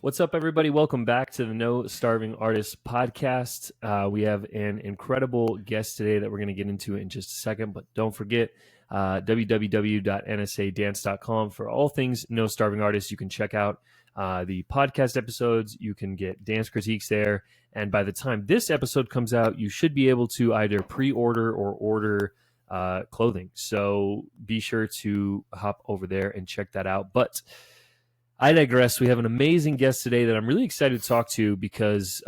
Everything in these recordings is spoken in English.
What's up, everybody? Welcome back to the No Starving Artists podcast. We have an incredible guest today that we're going to get into in just a second, but don't forget www.nsadance.com for all things No Starving Artists. You can check out the podcast episodes. You can get dance critiques there. And by the time this episode comes out, you should be able to either pre-order or order clothing. So be sure to hop over there and check that out. But I digress. We have an amazing guest today that I'm really excited to talk to because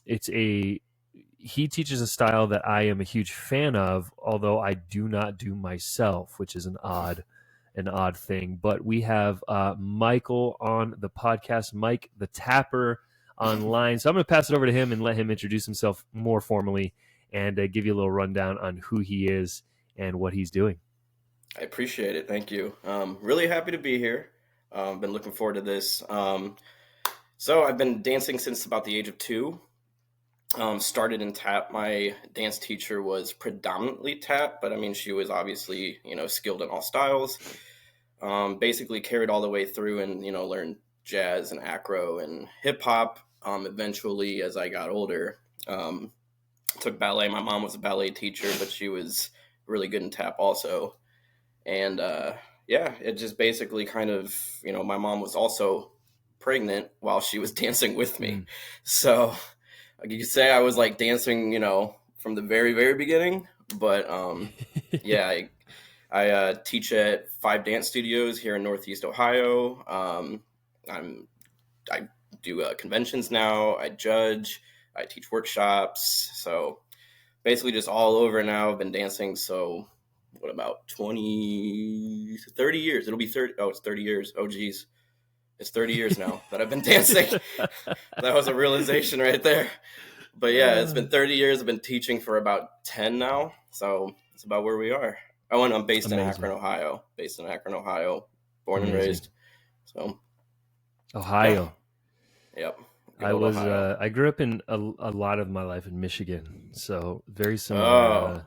he teaches a style that I am a huge fan of, although I do not do myself, which is an odd thing. But we have Michael on the podcast, Mike the Tapper online. So I'm going to pass it over to him and let him introduce himself more formally and give you a little rundown on who he is and what he's doing. I appreciate it. Thank you. Really happy to be here. Been looking forward to this. So I've been dancing since about the age of 2. Started in tap. My dance teacher was predominantly tap, but I mean, she was obviously, skilled in all styles. Basically carried all the way through and, learned jazz and acro and hip hop. Eventually, as I got older, took ballet. My mom was a ballet teacher, but she was really good in tap also. And, yeah, it just basically kind of, my mom was also pregnant while she was dancing with me. So you could say I was like dancing, from the very, very beginning. But yeah, I teach at 5 dance studios here in Northeast Ohio. I do conventions now. I judge. I teach workshops. So basically just all over now. I've been dancing. So what about 30 years? It'll be 30. Oh, it's 30 years. Oh, geez. It's 30 years now that I've been dancing. That was a realization right there. But yeah, it's been 30 years. I've been teaching for about 10 now. So it's about where we are. I'm based in Akron, Ohio. Born and raised. So Ohio. Yeah. Yep. I grew up in a lot of my life in Michigan. So very similar.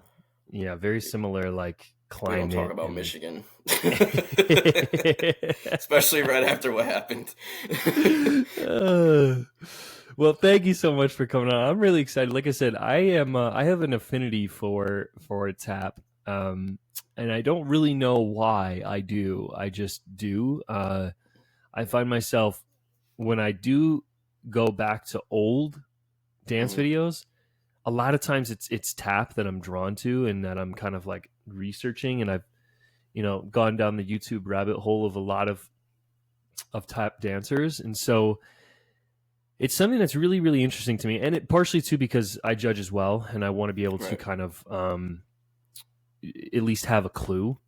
Yeah, very similar, like climate. We don't talk about Michigan, especially right after what happened. Well, thank you so much for coming on. I'm really excited. Like I said, I have an affinity for tap, and I don't really know why I do. I just do. I find myself when I do go back to old dance videos. A lot of times it's tap that I'm drawn to and that I'm kind of like researching, and I've gone down the YouTube rabbit hole of a lot of tap dancers, and so it's something that's really, really interesting to me, and it partially too because I judge as well, and I want to be able to kind of at least have a clue.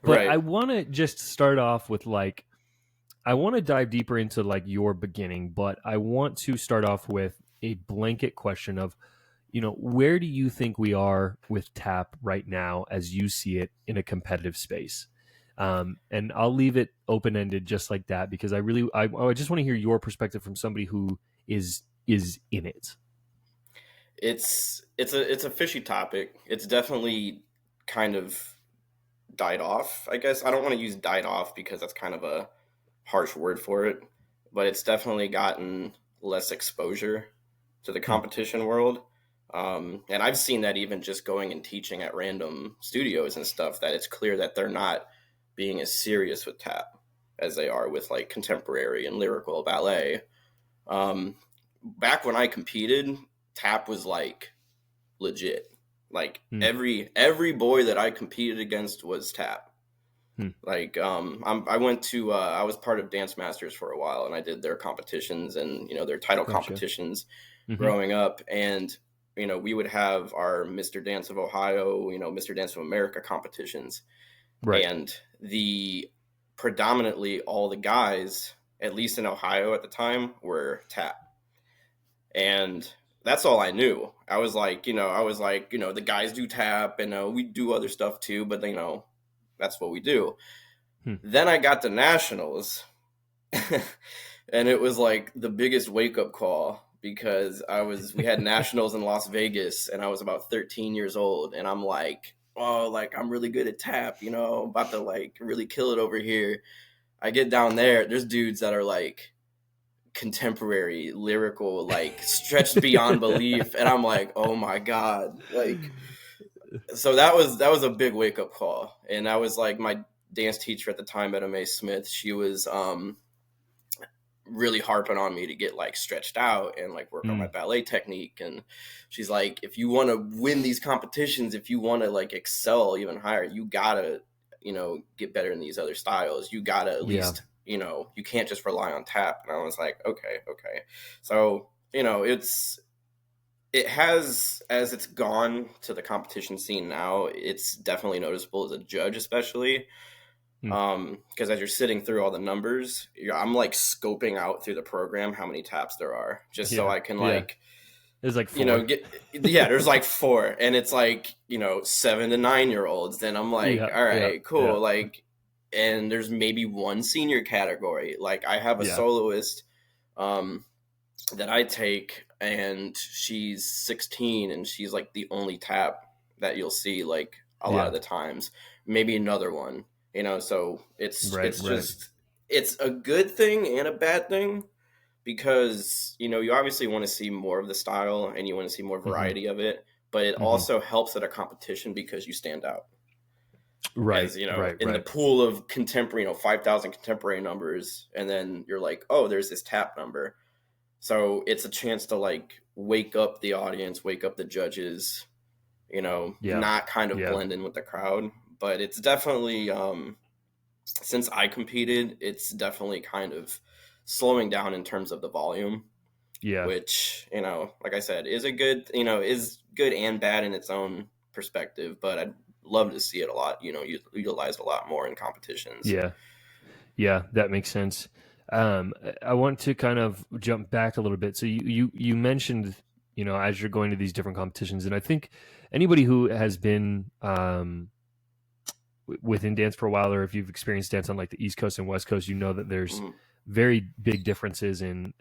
But I want to just start off with I want to dive deeper into your beginning, but I want to start off with a blanket question of, where do you think we are with tap right now as you see it in a competitive space? And I'll leave it open-ended just like that, because I just want to hear your perspective from somebody who is in it. It's a fishy topic. It's definitely kind of died off, I guess. I don't want to use died off because that's kind of a harsh word for it, but it's definitely gotten less exposure to the competition world. And I've seen that even just going and teaching at random studios and stuff, that it's clear that they're not being as serious with tap as they are with like contemporary and lyrical ballet. Back when I competed, tap was like legit. Like every boy that I competed against was tap. Like I went to I was part of Dance Masters for a while, and I did their competitions and their title competitions growing up, and we would have our Mr. Dance of Ohio, Mr. Dance of America competitions, and the predominantly all the guys, at least in Ohio at the time, were tap, and that's all I knew. I was like, the guys do tap, and we do other stuff too, but that's what we do. Then I got to nationals and it was like the biggest wake up call, because we had nationals in Las Vegas and I was about 13 years old, and I'm like, oh, like I'm really good at tap, about to like really kill it over here. I get down there's dudes that are like contemporary, lyrical, like stretched beyond belief. And I'm like, oh my God. Like, so that was a big wake up call. And I was like, my dance teacher at the time, Etta Mae Smith, she was really harping on me to get like stretched out and like work on my ballet technique. And she's like, if you want to win these competitions, if you want to like excel even higher, you gotta, you know, get better in these other styles. You gotta at least, you know, you can't just rely on tap. And I was like, okay. So, you know, it has, as it's gone to the competition scene now, it's definitely noticeable as a judge, especially because as you're sitting through all the numbers, I'm like scoping out through the program how many taps there are, just so I can like, there's like 4. you know, there's like 4, and it's like, you know, 7 to 9-year-olds. Then I'm like, all right, cool. Like, and there's maybe one senior category. Like I have a soloist that I take, and she's 16, and she's like the only tap that you'll see like a lot of the times, maybe another one, you know. So it's it's a good thing and a bad thing, because, you know, you obviously want to see more of the style and you want to see more variety of it, but it also helps at a competition because you stand out. As, you know, in the pool of contemporary, you know, 5,000 contemporary numbers, and then you're like, oh, there's this tap number. So it's a chance to like wake up the audience, wake up the judges, you know, not kind of blend in with the crowd. But it's definitely, since I competed, it's definitely kind of slowing down in terms of the volume. Which, you know, like I said, is a good, you know, is good and bad in its own perspective. But I'd love to see it a lot, you know, utilized a lot more in competitions. Yeah, that makes sense. I want to kind of jump back a little bit. So you mentioned, you know, as you're going to these different competitions, and I think anybody who has been within dance for a while, or if you've experienced dance on like the East Coast and West Coast, you know that there's very big differences in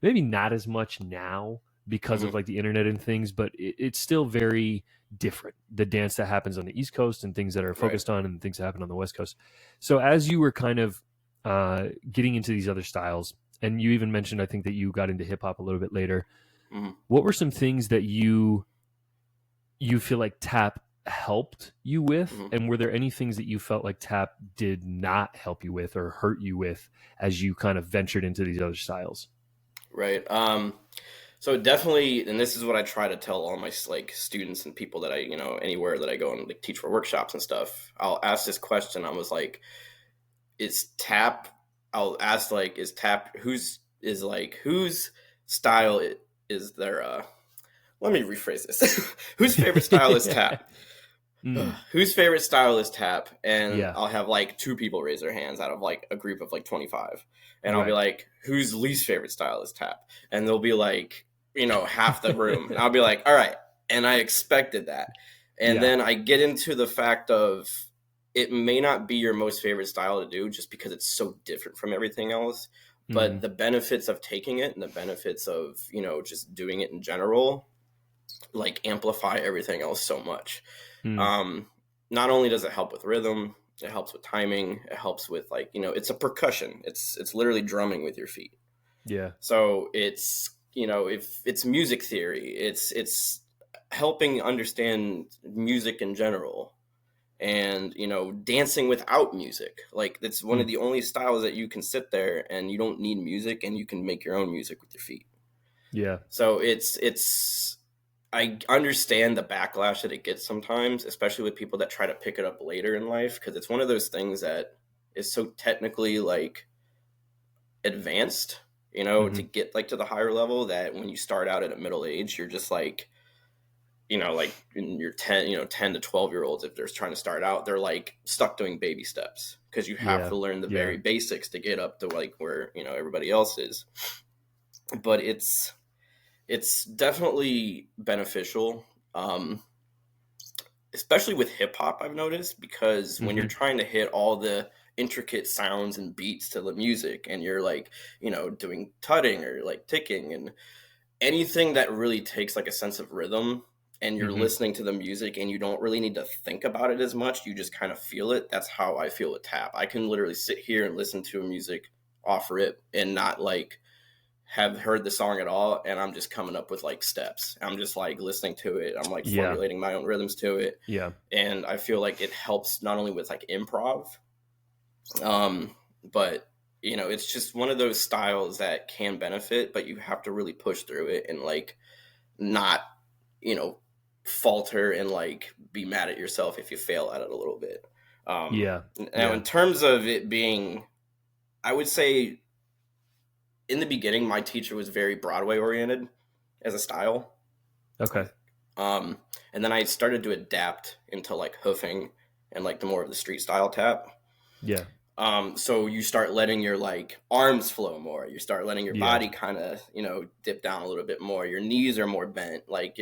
maybe not as much now because of like the internet and things, but it's still very different, the dance that happens on the East Coast and things that are focused on and things that happen on the West Coast. So as you were kind of getting into these other styles, and you even mentioned, I think, that you got into hip hop a little bit later, what were some things that you feel like tap helped you with, and were there any things that you felt like tap did not help you with or hurt you with as you kind of ventured into these other styles? So definitely, and this is what I try to tell all my like students and people that I, you know, anywhere that I go and like teach for workshops and stuff, I'll ask this question. I was like, is tap, I'll ask like, is tap, whose style is their, let me rephrase this. Whose favorite style is tap? Whose favorite style is tap? And I'll have like 2 people raise their hands out of like a group of like 25. And I'll be like, whose least favorite style is tap? And they'll be like, you know, half the room. And I'll be like, all right. And I expected that. And then I get into the fact of, it may not be your most favorite style to do just because it's so different from everything else. But the benefits of taking it and the benefits of, you know, just doing it in general, like amplify everything else so much. Not only does it help with rhythm, it helps with timing, it helps with like, you know, it's a percussion. It's literally drumming with your feet. So it's, you know, if it's music theory, it's helping understand music in general. And, you know, dancing without music, like it's one of the only styles that you can sit there and you don't need music and you can make your own music with your feet. So it's I understand the backlash that it gets sometimes, especially with people that try to pick it up later in life, because it's one of those things that is so technically like advanced, you know, to get like to the higher level, that when you start out at a middle age, you're just like, you know, like in your 10 to 12-year-olds, if they're trying to start out, they're like stuck doing baby steps because you have to learn the very basics to get up to like where, you know, everybody else is. But it's definitely beneficial, especially with hip hop, I've noticed, because when you're trying to hit all the intricate sounds and beats to the music, and you're like, you know, doing tutting or like ticking and anything that really takes like a sense of rhythm, and you're listening to the music and you don't really need to think about it as much, you just kind of feel it. That's how I feel with tap. I can literally sit here and listen to a music off rip and not like have heard the song at all, and I'm just coming up with like steps. I'm just like listening to it. I'm like Yeah. formulating my own rhythms to it. Yeah. And I feel like it helps not only with like improv, but you know, it's just one of those styles that can benefit, but you have to really push through it and like not, you know, falter and like be mad at yourself if you fail at it a little bit. Yeah. Now, in terms of it being, I would say in the beginning, my teacher was very Broadway oriented as a style. Okay. And then I started to adapt into like hoofing and like the more of the street style tap. Yeah. So you start letting your like arms flow more. You start letting your body kind of, you know, dip down a little bit more. Your knees are more bent. Like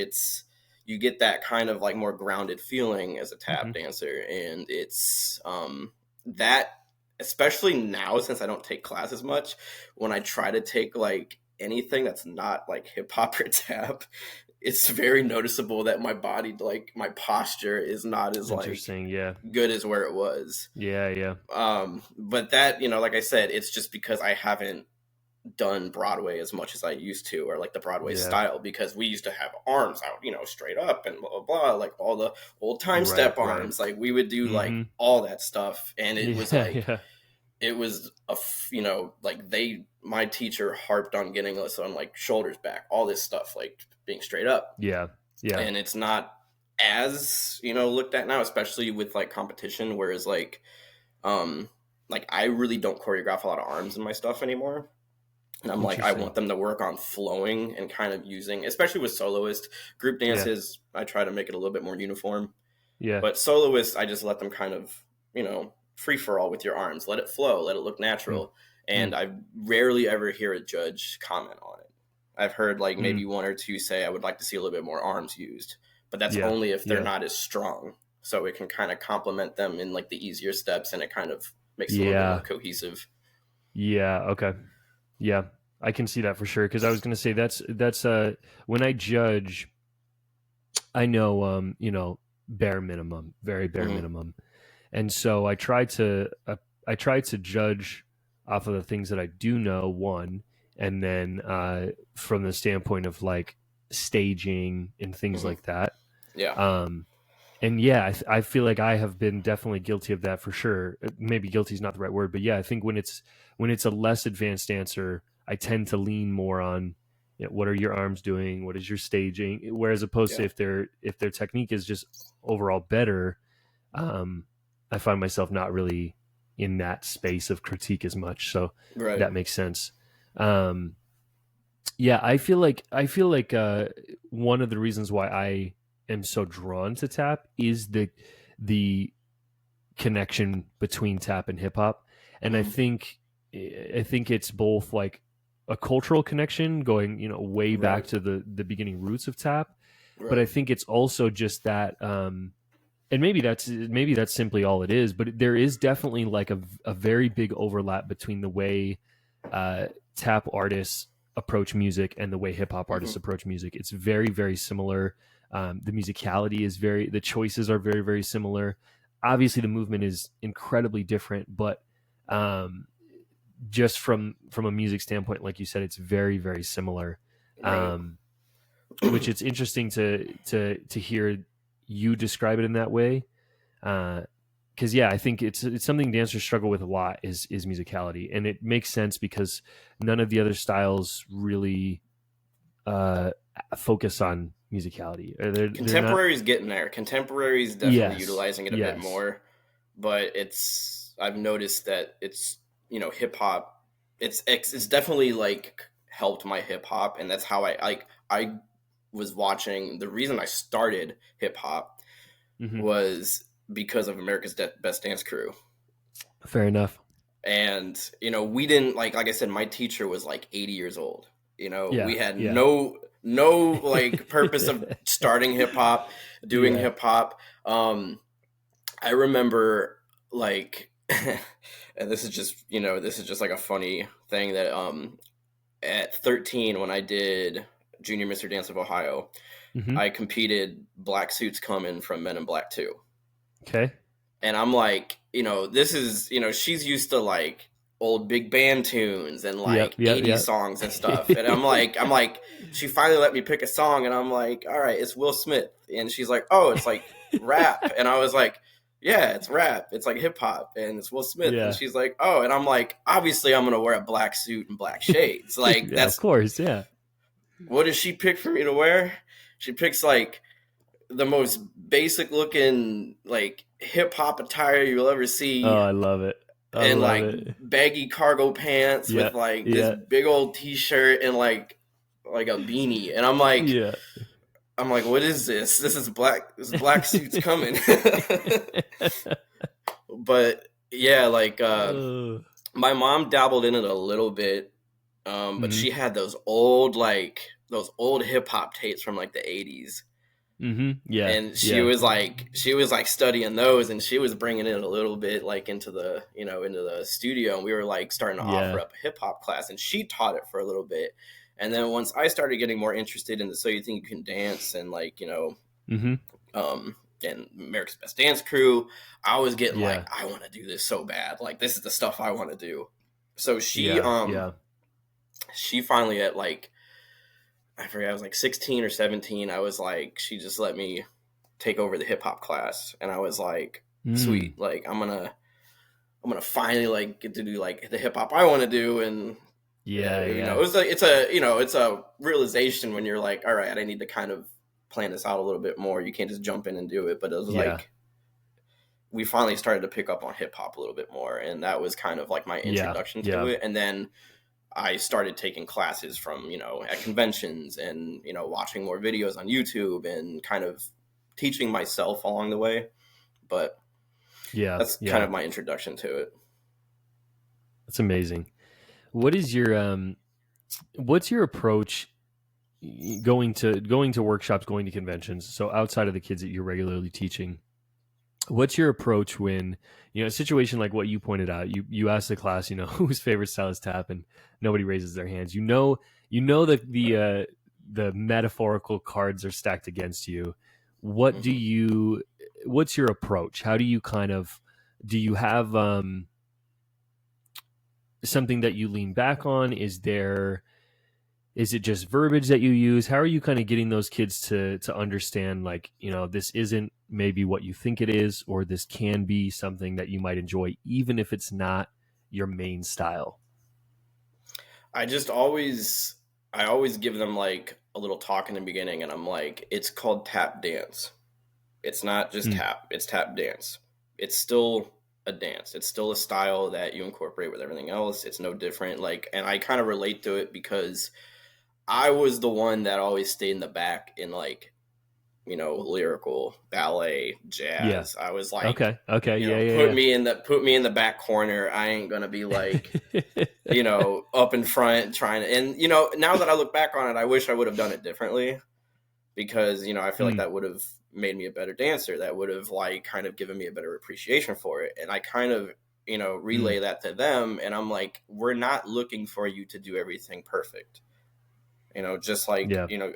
you get that kind of like more grounded feeling as a tap dancer. And it's, that, especially now, since I don't take classes much, when I try to take like anything that's not like hip hop or tap, it's very noticeable that my body, like my posture is not as like good as where it was. Yeah. But that, you know, like I said, it's just because I haven't done Broadway as much as I used to, or like the Broadway style, because we used to have arms out, you know, straight up and blah, blah, blah, like all the old time step arms. Like we would do like all that stuff. And it was like, it was you know, like my teacher harped on getting us on like shoulders back, all this stuff, like being straight up. Yeah. And it's not as, you know, looked at now, especially with like competition. Whereas like I really don't choreograph a lot of arms in my stuff anymore. And I'm like, I want them to work on flowing and kind of using, especially with soloist group dances. I try to make it a little bit more uniform. Yeah. But soloists, I just let them kind of, you know, free for all with your arms. Let it flow. Let it look natural. And I rarely ever hear a judge comment on it. I've heard like maybe one or two say, I would like to see a little bit more arms used. But that's only if they're not as strong. So it can kind of complement them in like the easier steps, and it kind of makes it a little bit more cohesive. Yeah. Okay. Yeah, I can see that for sure. Because I was going to say that's when I judge, I know you know, bare minimum, very bare minimum, and so I try to judge off of the things that I do know, one, and then from the standpoint of like staging and things like that. Yeah. And yeah, I feel like I have been definitely guilty of that for sure. Maybe guilty is not the right word, but yeah, I think when it's a less advanced dancer, I tend to lean more on, you know, what are your arms doing? What is your staging? Whereas opposed to if their technique is just overall better, I find myself not really in that space of critique as much. So that makes sense. Yeah, I feel like one of the reasons why I am so drawn to tap is the connection between tap and hip hop, and I think it's both like a cultural connection going, you know, way back to the beginning roots of tap, but I think it's also just that, and maybe that's simply all it is, but there is definitely like a very big overlap between the way tap artists approach music and the way hip hop artists approach music. It's very, very similar. The musicality is the choices are very, very similar. Obviously the movement is incredibly different, but just from a music standpoint, like you said, it's very, very similar. Which it's interesting to hear you describe it in that way. Because I think it's something dancers struggle with a lot is musicality, and it makes sense because none of the other styles really focus on musicality. Contemporary's getting there. Contemporary's definitely utilizing it a bit more, but I've noticed that it's, you know, hip hop. It's definitely like helped my hip hop, and that's how I was watching. The reason I started hip hop was because of America's Best Dance Crew. Fair enough. And, you know, we didn't like I said, my teacher was like 80 years old. You know, we had no like purpose of starting hip hop, doing hip hop. I remember like, and this is just like a funny thing that at 13, when I did Junior Mr. Dance of Ohio, I competed Black Suits Coming from Men in Black 2. Okay. And I'm like, you know, this is, you know, she's used to like old big band tunes and like Yep, 80s yep. songs and stuff. And I'm like, she finally let me pick a song, and I'm like, all right, it's Will Smith. And she's like, oh, it's like rap. And I was like, yeah, it's rap. It's like hip hop, and it's Will Smith. Yeah. And she's like, oh, and I'm like, obviously I'm gonna wear a black suit and black shades. Like Yeah, that's of course, yeah. what does she pick for me to wear? She picks like the most basic looking like hip hop attire you'll ever see. Oh, I love it. And like baggy cargo pants with like this big old t-shirt and like a beanie. And I'm like, what is this? This is black. This black suit's coming. But yeah, like my mom dabbled in it a little bit, but she had those old hip hop tapes from like the 80s. Yeah, and she was like studying those, and she was bringing it a little bit like into the studio, and we were like starting to offer up a hip hop class, and she taught it for a little bit. And then once I started getting more interested in the So You Think You Can Dance and like and America's Best Dance Crew, I was getting like, I want to do this so bad, like this is the stuff I want to do. So she she finally at like, I forget, I was like 16 or 17. I was like, she just let me take over the hip hop class, and I was like, sweet, like I'm gonna finally like get to do like the hip hop I want to do. And it was like, it's a realization when you're like, all right, I need to kind of plan this out a little bit more. You can't just jump in and do it. But it was like, we finally started to pick up on hip hop a little bit more, and that was kind of like my introduction to it. And then I started taking classes from, at conventions and, watching more videos on YouTube and kind of teaching myself along the way. But that's kind of my introduction to it. That's amazing. What is your, what's your approach going to workshops, going to conventions? So outside of the kids that you're regularly teaching, what's your approach when, a situation like what you pointed out, you ask the class, whose favorite style is tap, and nobody raises their hands. That the metaphorical cards are stacked against you. What's your approach? How do you do you have something that you lean back on? Is it just verbiage that you use? How are you kind of getting those kids to understand, like, this isn't maybe what you think it is, or this can be something that you might enjoy, even if it's not your main style? I always give them like a little talk in the beginning, and I'm like, it's called tap dance. It's not just tap, it's tap dance. It's still a dance. It's still a style that you incorporate with everything else. It's no different. Like, and I kind of relate to it because I was the one that always stayed in the back in like, lyrical, ballet, jazz. I was like, okay, put me in the back corner. I ain't gonna be like, up in front trying to. And now that I look back on it, I wish I would have done it differently, because I feel like that would have made me a better dancer. That would have like kind of given me a better appreciation for it. And I kind of relay that to them, and I'm like, we're not looking for you to do everything perfect. Just like,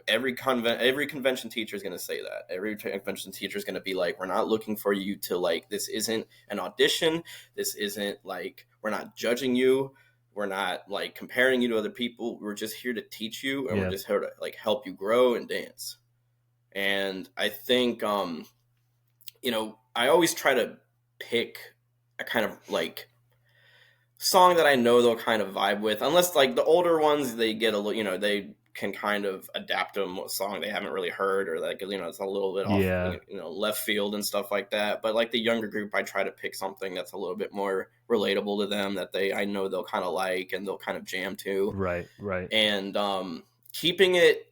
every convention teacher is going to say that. Every convention teacher is going to be like, we're not looking for you to like, this isn't an audition. This isn't like, we're not judging you. We're not like comparing you to other people. We're just here to teach you, and we're just here to like help you grow and dance. And I think, I always try to pick a kind of like song that I know they'll kind of vibe with, unless like the older ones, they get a little, they can kind of adapt them a song they haven't really heard, or like, it's a little bit off, left field and stuff like that. But like the younger group, I try to pick something that's a little bit more relatable to them, that I know they'll kind of like and they'll kind of jam to. Right. And keeping it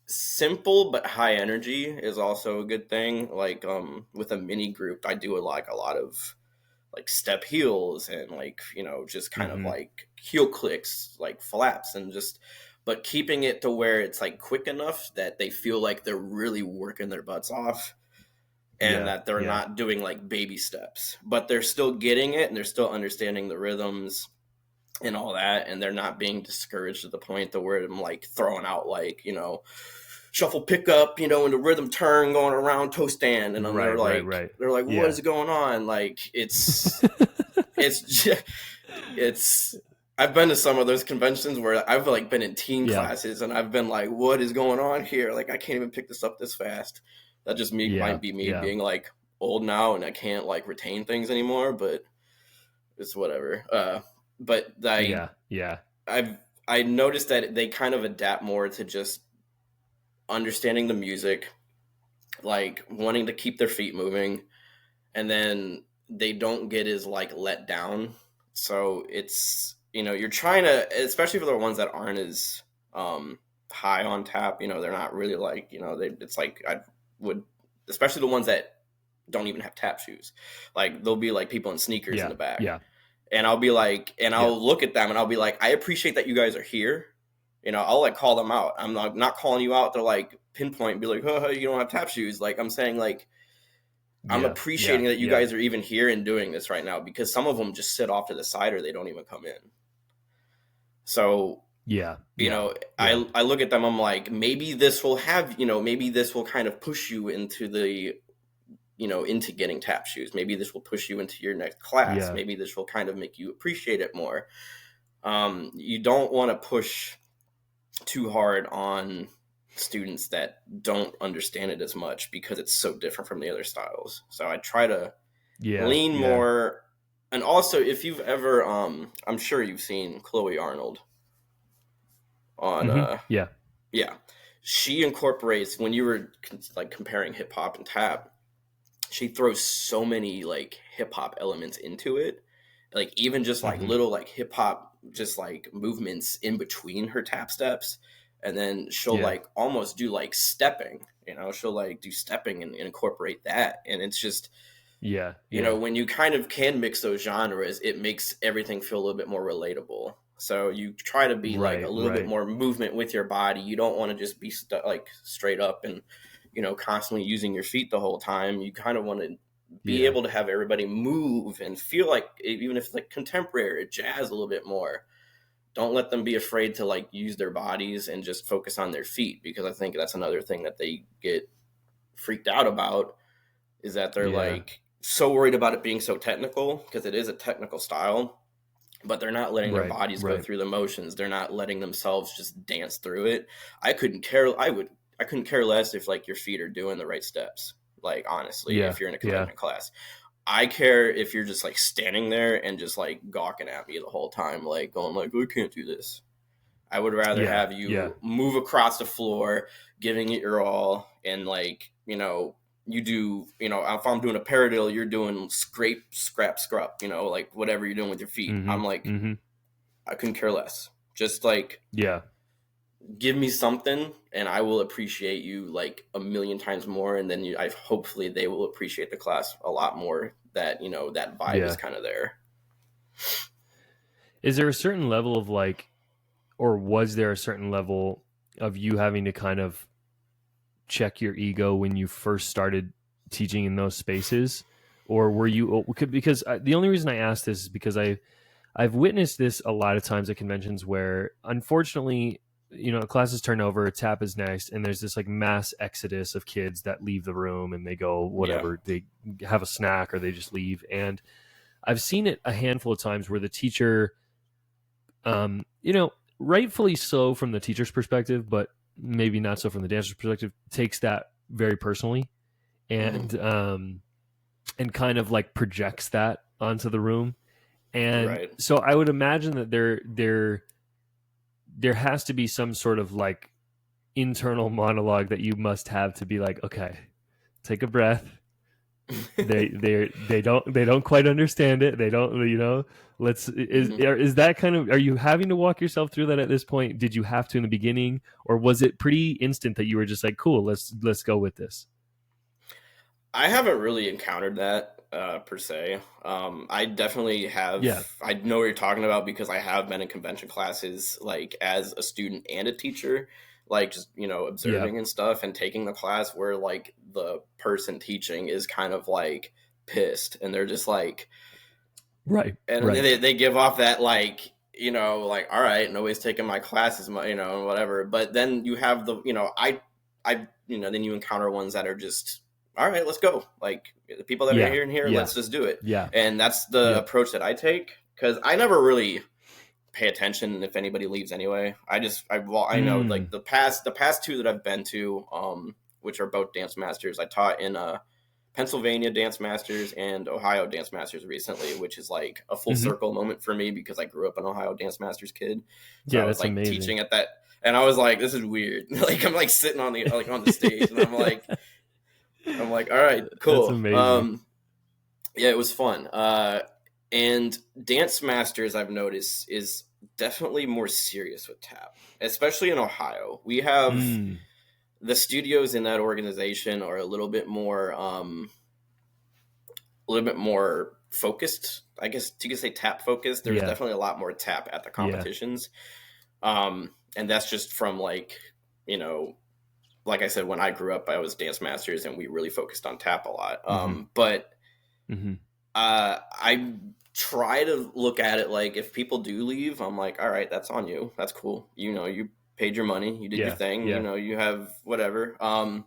simple but high energy is also a good thing. Like with a mini group, I do a lot of like step heels and like, just kind of like heel clicks, like flaps, and just, but keeping it to where it's like quick enough that they feel like they're really working their butts off, and that they're not doing like baby steps, but they're still getting it and they're still understanding the rhythms and all that. And they're not being discouraged to the point to where I'm like throwing out like, shuffle pickup, and the rhythm turn going around toe stand. And then they're like, what is going on? Like it's just, it's I've been to some of those conventions where I've like been in teen Yeah. classes and I've been like, what is going on here? Like I can't even pick this up this fast. That just might be me being like old now and I can't like retain things anymore, but it's whatever. But I noticed that they kind of adapt more to just understanding the music, like wanting to keep their feet moving, and then they don't get as like let down. So it's, you're trying to, especially for the ones that aren't as high on tap, they're not really like, it's like I would, especially the ones that don't even have tap shoes. Like there'll be like people in sneakers in the back. Yeah. And I'll be like, and I'll look at them and I'll be like, I appreciate that you guys are here. I'll like call them out. I'm not calling you out to like pinpoint and be like, oh, you don't have tap shoes. Like I'm saying like, I'm appreciating that you guys are even here and doing this right now, because some of them just sit off to the side or they don't even come in. So, I look at them, I'm like, maybe this will have, maybe this will kind of push you into the, into getting tap shoes. Maybe this will push you into your next class. Yeah. Maybe this will kind of make you appreciate it more. You don't want to push too hard on students that don't understand it as much, because it's so different from the other styles. So I try to lean more. And also, if you've ever, I'm sure you've seen Chloe Arnold on, she incorporates, when you were like comparing hip hop and tap, she throws so many like hip hop elements into it. Like even just like little like hip hop, just like movements in between her tap steps. And then she'll like almost do like stepping, she'll like do stepping and incorporate that. And it's just, when you kind of can mix those genres, it makes everything feel a little bit more relatable. So you try to be like a little bit more movement with your body. You don't want to just be like straight up and, constantly using your feet the whole time. You kind of want to be able to have everybody move and feel like, even if it's like contemporary, jazz a little bit more. Don't let them be afraid to like use their bodies and just focus on their feet, because I think that's another thing that they get freaked out about, is that they're like so worried about it being so technical, because it is a technical style, but they're not letting their bodies go through the motions. They're not letting themselves just dance through it. I couldn't care less if like your feet are doing the right steps. Like honestly, if you're in a convention class, I care if you're just like standing there and just like gawking at me the whole time, like going like, I can't do this. I would rather have you move across the floor, giving it your all. And like, you do, if I'm doing a paradiddle, you're doing scrape, scrap, scrub, like whatever you're doing with your feet. I'm like, I couldn't care less. Just like, give me something and I will appreciate you like a million times more. And then hopefully they will appreciate the class a lot more, that, that vibe is kind of there. Is there a certain level of like, or was there a certain level of you having to kind of check your ego when you first started teaching in those spaces? Or were you, because the only reason I ask this is because I've witnessed this a lot of times at conventions where unfortunately, classes turn over, tap is next, and there's this like mass exodus of kids that leave the room and they go whatever, they have a snack or they just leave. And I've seen it a handful of times where the teacher, rightfully so from the teacher's perspective, but maybe not so from the dancer's perspective, takes that very personally and and kind of like projects that onto the room. And so I would imagine that there has to be some sort of like internal monologue that you must have to be like, okay, take a breath. They don't quite understand it. They don't, is that kind of, are you having to walk yourself through that at this point? Did you have to in the beginning, or was it pretty instant that you were just like, cool, let's go with this? I haven't really encountered that per se. I definitely have. Yeah. I know what you're talking about, because I have been in convention classes like as a student and a teacher, like just, observing and stuff and taking the class where like the person teaching is kind of like pissed and they're just like, They give off that like, like, all right, nobody's taking my classes, whatever. But then you have the, then you encounter ones that are just, all right, let's go. Like the people that are here and here, let's just do it. Yeah. And that's the approach that I take. because I never really pay attention if anybody leaves anyway. I know like the past two that I've been to, which are both dance masters. I taught in Pennsylvania Dance Masters and Ohio Dance Masters recently, which is like a full circle moment for me because I grew up an Ohio Dance Masters kid. So I was like amazing. Teaching at that, and I was like, this is weird. Like I'm like sitting on the stage, and I'm like, all right, cool. That's amazing. Yeah, it was fun. And Dance Masters, I've noticed, is definitely more serious with tap, especially in Ohio. We have the studios in that organization are a little bit more focused. I guess you could say tap focused. There's definitely a lot more tap at the competitions. And that's just from like, you know, like I said, when I grew up, I was Dance Masters and we really focused on tap a lot. But I try to look at it like if people do leave, I'm like, all right, that's on you. That's cool. You know, you paid your money, you did your thing, you know, you have whatever. I'm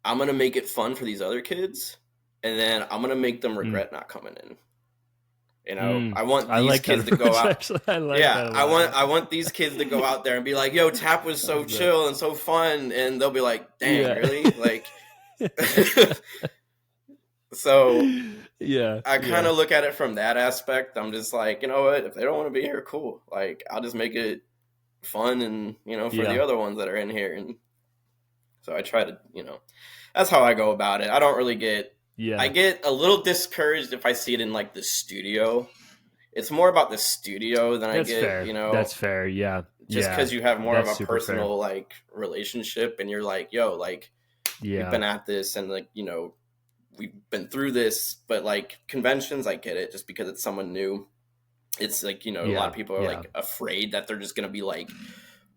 going to make it fun for these other kids, and then I'm going to make them regret not coming in. You know, I want these kids to go out. Actually, I want these kids to go out there and be like, yo, tap was so chill and so fun. And they'll be like, dang, really? Like, so I kind of look at it from that aspect. I'm just like, you know what? If they don't want to be here, cool. Like, I'll just make it fun and, you know, for the other ones that are in here. And so I try to, you know, that's how I go about it. I don't really get, I get a little discouraged if I see it in like the studio. It's more about the studio than that's I get, fair. You know. That's fair. Yeah. Just because you have more of a personal like relationship and you're like, yo, like we've been at this and like, you know, we've been through this, but like conventions, I get it just because it's someone new. It's like, you know, a lot of people are like afraid that they're just going to be like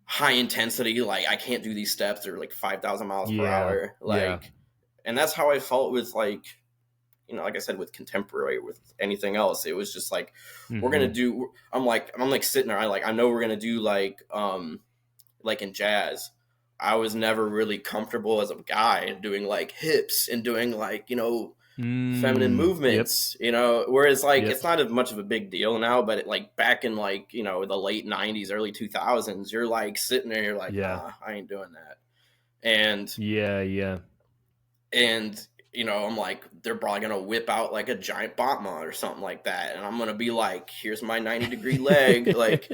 high intensity. Like I can't do these steps. They're like 5,000 miles per hour. Like, and that's how I felt with like, you know, like I said, with contemporary, with anything else, it was just like, we're going to do, I'm like sitting there. I know we're going to do like in jazz, I was never really comfortable as a guy doing like hips and doing like, you know, feminine movements, you know, whereas like, it's not as much of a big deal now, but it, like back in like, you know, the late 90s, early 2000s, you're like sitting there, you're like, nah, I ain't doing that. And and you know, I'm like, they're probably going to whip out like a giant Batman or something like that. And I'm going to be like, here's my 90-degree leg. Like,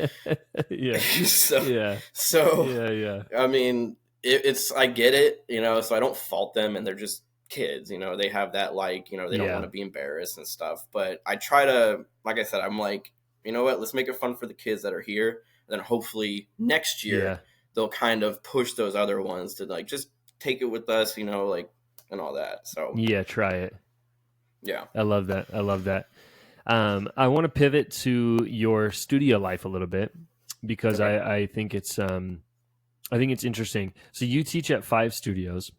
I mean, it's, I get it, you know, so I don't fault them and they're just kids, you know, they have that, like, you know, they don't want to be embarrassed and stuff. But I try to, like I said, I'm like, you know what, let's make it fun for the kids that are here. And then hopefully next year they'll kind of push those other ones to like, just take it with us, you know, like, and all that. So try it. I love that. I want to pivot to your studio life a little bit because I think it's interesting. So you teach at 5 studios.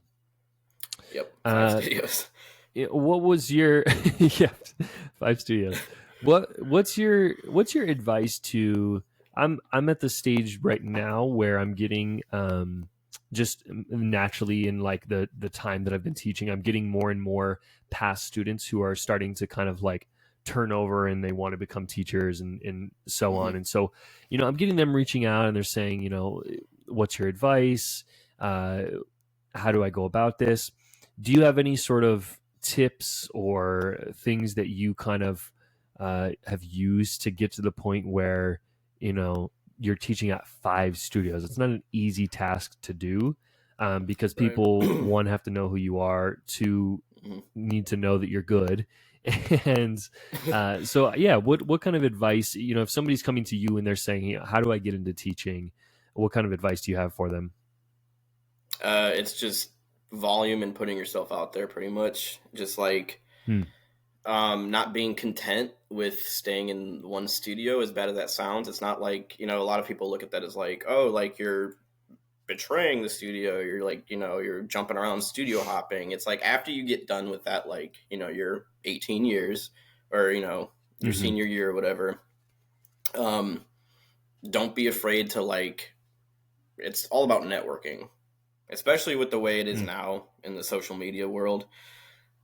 5 studios. What was your 5 studios? What's your advice to? I'm at the stage right now where I'm getting just naturally in like the time that I've been teaching, I'm getting more and more past students who are starting to kind of like turn over and they want to become teachers and so on. And so, you know, I'm getting them reaching out and they're saying, you know, what's your advice? How do I go about this? Do you have any sort of tips or things that you kind of have used to get to the point where, you know, you're teaching at 5 studios? It's not an easy task to do because people, one, have to know who you are, 2, need to know that you're good. And so, what kind of advice, you know, if somebody's coming to you and they're saying, you know, how do I get into teaching? What kind of advice do you have for them? It's just volume and putting yourself out there pretty much. Just like not being content with staying in one studio, as bad as that sounds. It's not like, you know, a lot of people look at that as like, oh, like you're betraying the studio. You're like, you know, you're jumping around studio hopping. It's like after you get done with that, like, you know, your 18 years or, you know, your senior year or whatever, don't be afraid to like, it's all about networking, especially with the way it is now in the social media world.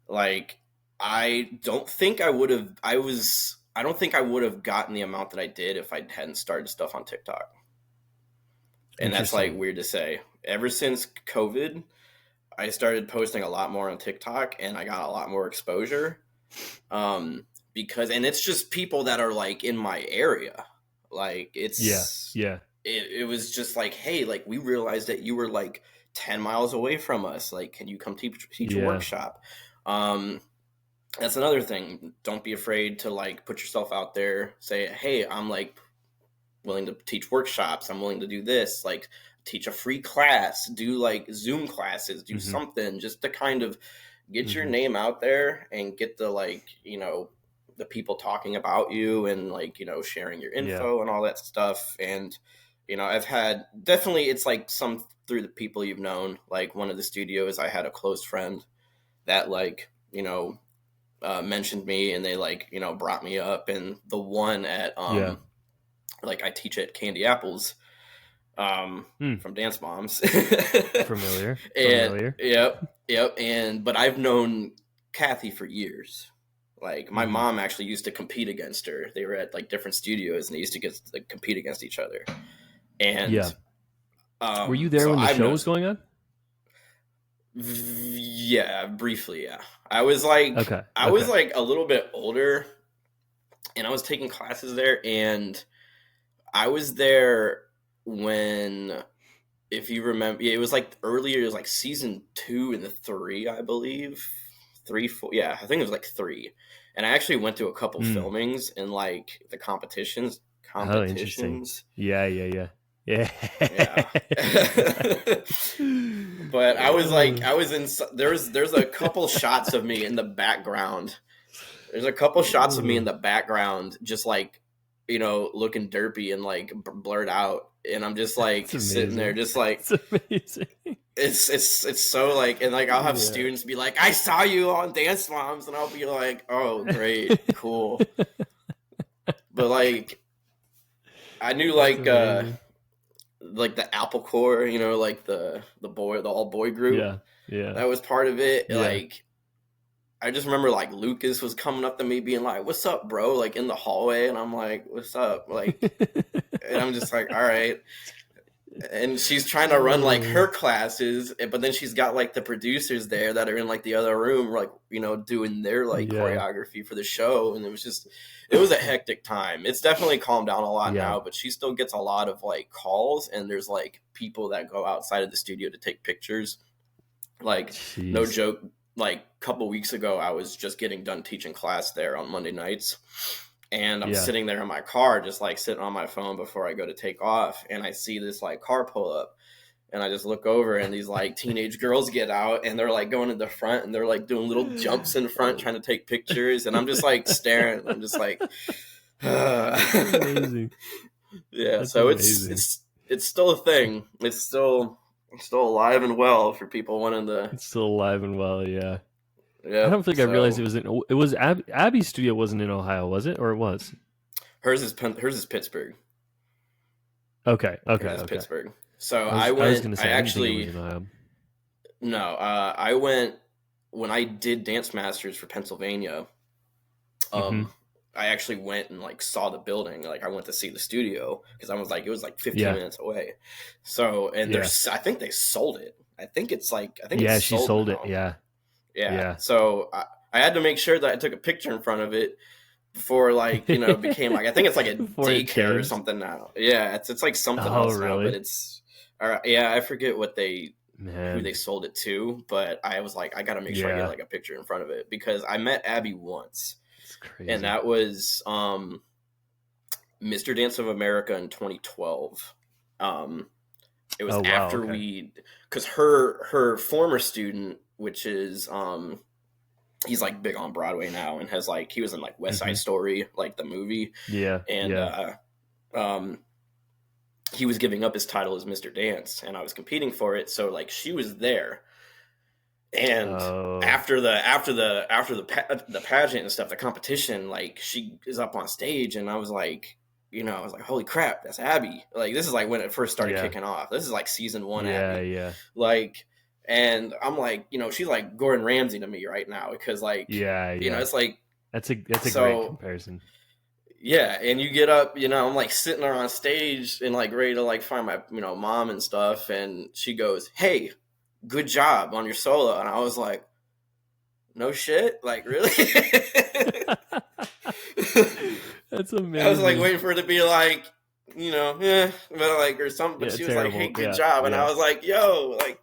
Like, I don't think I was I don't think I would have gotten the amount that I did if I hadn't started stuff on TikTok. And that's like weird to say. Ever since COVID, I started posting a lot more on TikTok and I got a lot more exposure. Because, and it's just people that are like in my area. Like it's, it was just like, hey, like we realized that you were like 10 miles away from us. Like, can you come teach a workshop? That's another thing. Don't be afraid to like put yourself out there. Say, hey, I'm like willing to teach workshops. I'm willing to do this. Like teach a free class. Do like Zoom classes. Do something just to kind of get your name out there and get the like, you know, the people talking about you and like, you know, sharing your info and all that stuff. And, you know, I've had definitely, it's like some through the people you've known, like one of the studios, I had a close friend that like, you know, mentioned me and they like, you know, brought me up. And the one at, like I teach at Candy Apples, from Dance Moms. Familiar. And, yep. And, but I've known Kathy for years. Like my mom actually used to compete against her. They were at like different studios and they used to get like compete against each other. And were you there when the show was going on? Yeah, briefly. Yeah, I was like, I was like a little bit older, and I was taking classes there, and I was there when, if you remember, it was like earlier. It was like season 2 and 3, I believe. 3, 4. Yeah, I think it was like 3. And I actually went to a couple filmings and like the competitions. Oh, interesting. Yeah. But I was like, I was in, there's a couple shots of me in the background. There's a couple shots of me in the background, just like, you know, looking derpy and like blurred out. And I'm just like sitting there, just like, it's amazing. It's so like, and like, I'll have students be like, I saw you on Dance Moms. And I'll be like, oh, great. Cool. But like, I knew like the Apple Core, you know, like the all boy group. Yeah. That was part of it. Yeah. Like, I just remember like Lucas was coming up to me being like, what's up, bro? Like in the hallway. And I'm like, what's up? Like, and I'm just like, all right. And she's trying to run like her classes, but then she's got like the producers there that are in like the other room, like, you know, doing their like choreography for the show. And it was a hectic time. It's definitely calmed down a lot now, but she still gets a lot of like calls, and there's like people that go outside of the studio to take pictures. Like, no joke, like a couple weeks ago, I was just getting done teaching class there on Monday nights. And I'm sitting there in my car, just like sitting on my phone before I go to take off. And I see this like car pull up, and I just look over, and these like teenage girls get out, and they're like going to the front, and they're like doing little jumps in front, trying to take pictures. And I'm just like staring. I'm just like, amazing. Yeah. That's so amazing. It's still a thing. It's still alive and well for people wanting to. It's still alive and well. Yeah. Yeah, I don't think I realized it was Abby's studio wasn't in Ohio, was it? Or it was? Hers is Pittsburgh. Okay. Pittsburgh. So I went. I actually. No, I went when I did Dance Masters for Pennsylvania. I actually went and like saw the building. Like I went to see the studio because I was like, it was like 15 minutes away. So I think they sold it. I think she sold it. Yeah. So I had to make sure that I took a picture in front of it before, like, you know, it became like, I think it's like a daycare or something now. Yeah, it's like something else now, but it's I forget who they sold it to, but I was like, I got to make sure I get like a picture in front of it because I met Abby once. That's crazy. And that was Mr. Dance of America in 2012. It was because her former student, which is he's like big on Broadway now and has like, he was in like West Side Story, like the movie. And he was giving up his title as Mr. Dance, and I was competing for it. So like she was there, and after the pageant and stuff, the competition, like she is up on stage, and I was like, you know, I was like, holy crap, that's Abby. Like this is like when it first started kicking off. This is like season 1 Abby. Like. And I'm like, you know, she's like Gordon Ramsay to me right now because, like, you know, it's like that's a great comparison. yeah, and you get up, I'm like sitting there on stage and like ready to like find my, mom and stuff. And she goes, "Hey, good job on your solo." And I was like, "No shit? Like, really?" That's I was like amazing. waiting for it to be like, yeah, but like, or something. But Yeah, she was like, "Hey, terrible. good Yeah, job." And I yeah, was like, "Yo, like,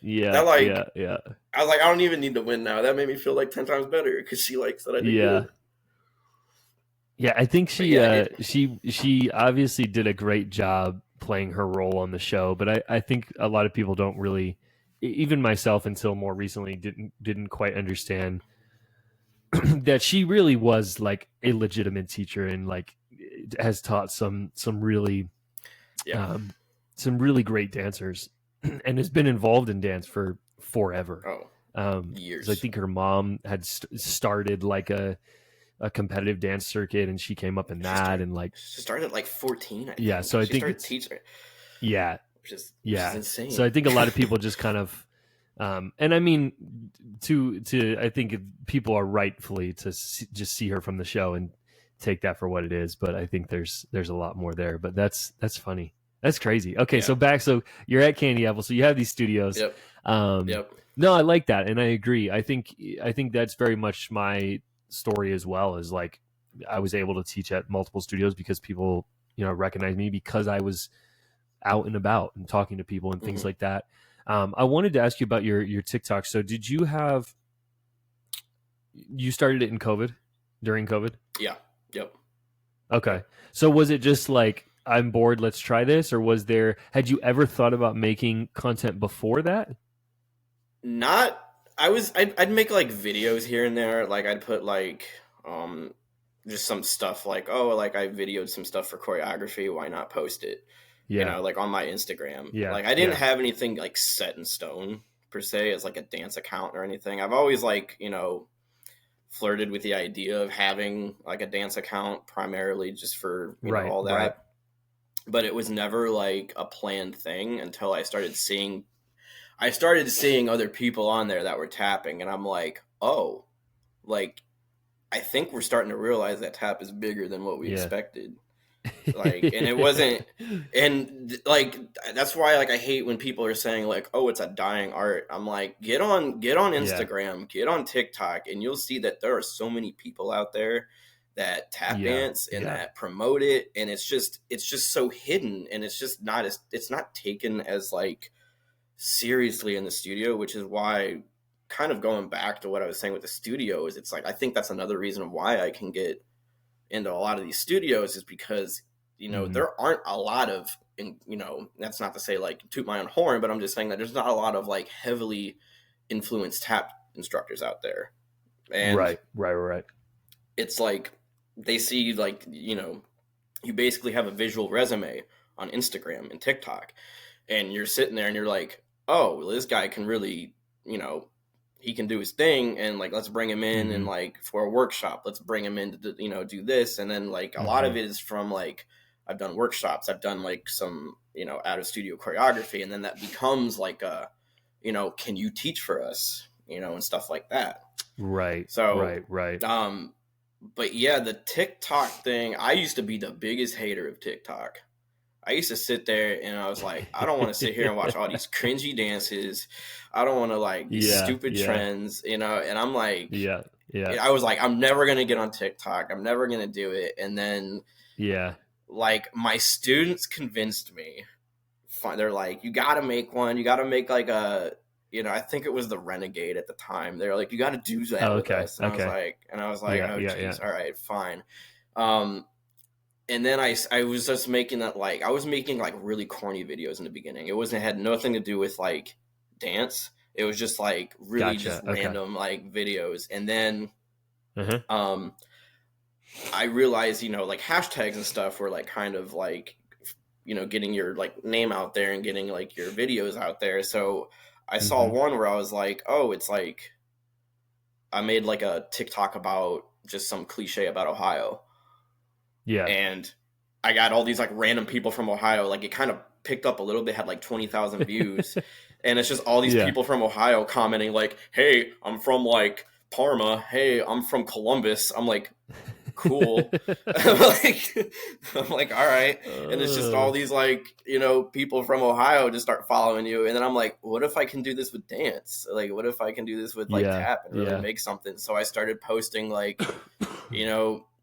that, yeah, like," yeah, yeah, I was like, "I don't even need to win now." That made me feel like 10 times better because she like said I did yeah. good. Yeah, I think But yeah, she obviously did a great job playing her role on the show, but I think a lot of people don't really, even myself until more recently, didn't quite understand that she really was like a legitimate teacher and like has taught yeah. um, some really great dancers and has been involved in dance for forever. Oh, Because I years. think her mom had started like a competitive dance circuit, and she came up in She that, started. and like She started at like 14, I yeah. think. So I She think started it's teaching, yeah, which is yeah. So insane. I think a lot of people just kind of and I mean, to I think people are rightfully to just see her from the show and take that for what it is. But I think there's a lot more there. But that's funny. That's crazy. Okay, Yeah. so you're at Candy Apple. So you have these studios. Yep. Um, Yep. no, I like that, and I agree. I think that's very much my story as well. Is like I was able to teach at multiple studios because people recognize me because I was out and about and talking to people and things Hmm. like that. I wanted to ask you about your TikTok. So did you started it in COVID, during COVID? Yeah. Yep. Okay. Yep. So was it just like, I'm bored, let's try this? Or had you ever thought about making content before that? Not. I'd make like videos here and there. Like I'd put like just some stuff like, oh, like I videoed some stuff for choreography. Why not post it? Yeah. Like on my Instagram. Yeah. Like I didn't Yeah. have anything like set in stone per se as like a dance account or anything. I've always like flirted with the idea of having like a dance account primarily just for Right. all Right. that, but it was never like a planned thing until I started seeing other people on there that were tapping, and I'm like, oh, like I think we're starting to realize that tap is bigger than what we Yeah. expected. Like, and it wasn't, and like that's why like I hate when people are saying like, oh, it's a dying art. I'm like, get on Yeah. Instagram, get on TikTok, and you'll see that there are so many people out there that tap Yeah. dance and Yeah. that promote it, and it's just so hidden, and it's not taken as like seriously in the studio, which is why, kind of going back to what I was saying with the studios, it's like I think that's another reason why I can get into a lot of these studios, is because Hmm. there aren't a lot of, that's not to say like toot my own horn, but I'm just saying that there's not a lot of like heavily influenced tap instructors out there. And Right. Right. Right. it's like they see like you basically have a visual resume on Instagram and TikTok, and you're sitting there and you're like, oh, well, this guy can really, he can do his thing, and like let's bring him in and Hmm. like for a workshop, let's bring him in to do this, and then like a lot of Hmm. it is from like I've done workshops, I've done like some out of studio choreography, and then that becomes like a can you teach for us, and stuff like that. Right. So, Right. Right. but yeah, the TikTok thing, I used to be the biggest hater of TikTok. I used to sit there and I was like, I don't want to sit here and watch all these cringy dances. I don't want to like these Yeah. stupid Yeah. trends, and I'm like, Yeah. Yeah. I was like, I'm never going to get on TikTok. I'm never going to do it. And then Yeah. like my students convinced me. They're like, you got to make one. You got to make like I think it was the Renegade at the time. They're like, you got to do that Oh, with okay. us. Okay. And I was like, Yeah. oh Yeah. Yeah. geez, all right, fine. Um, and then I was just making that, like I was making like really corny videos in the beginning. It had nothing to do with like dance. It was just like really just Gotcha. Okay. random like videos. And then Uh-huh. um I realized, like hashtags and stuff were like kind of like getting your like name out there and getting like your videos out there. So I saw Hmm. one where I was like, oh, it's like I made like a TikTok about just some cliche about Ohio, Yeah. and I got all these like random people from Ohio. Like it kind of picked up a little bit, had like 20,000 views, and it's just all these Yeah. people from Ohio commenting like, "Hey, I'm from like Parma. Hey, I'm from Columbus." I'm like, cool. I'm like, all right. And it's just all these like, people from Ohio just start following you. And then I'm like, what if I can do this with dance? Like, what if I can do this with like tap and really make something? So I started posting like,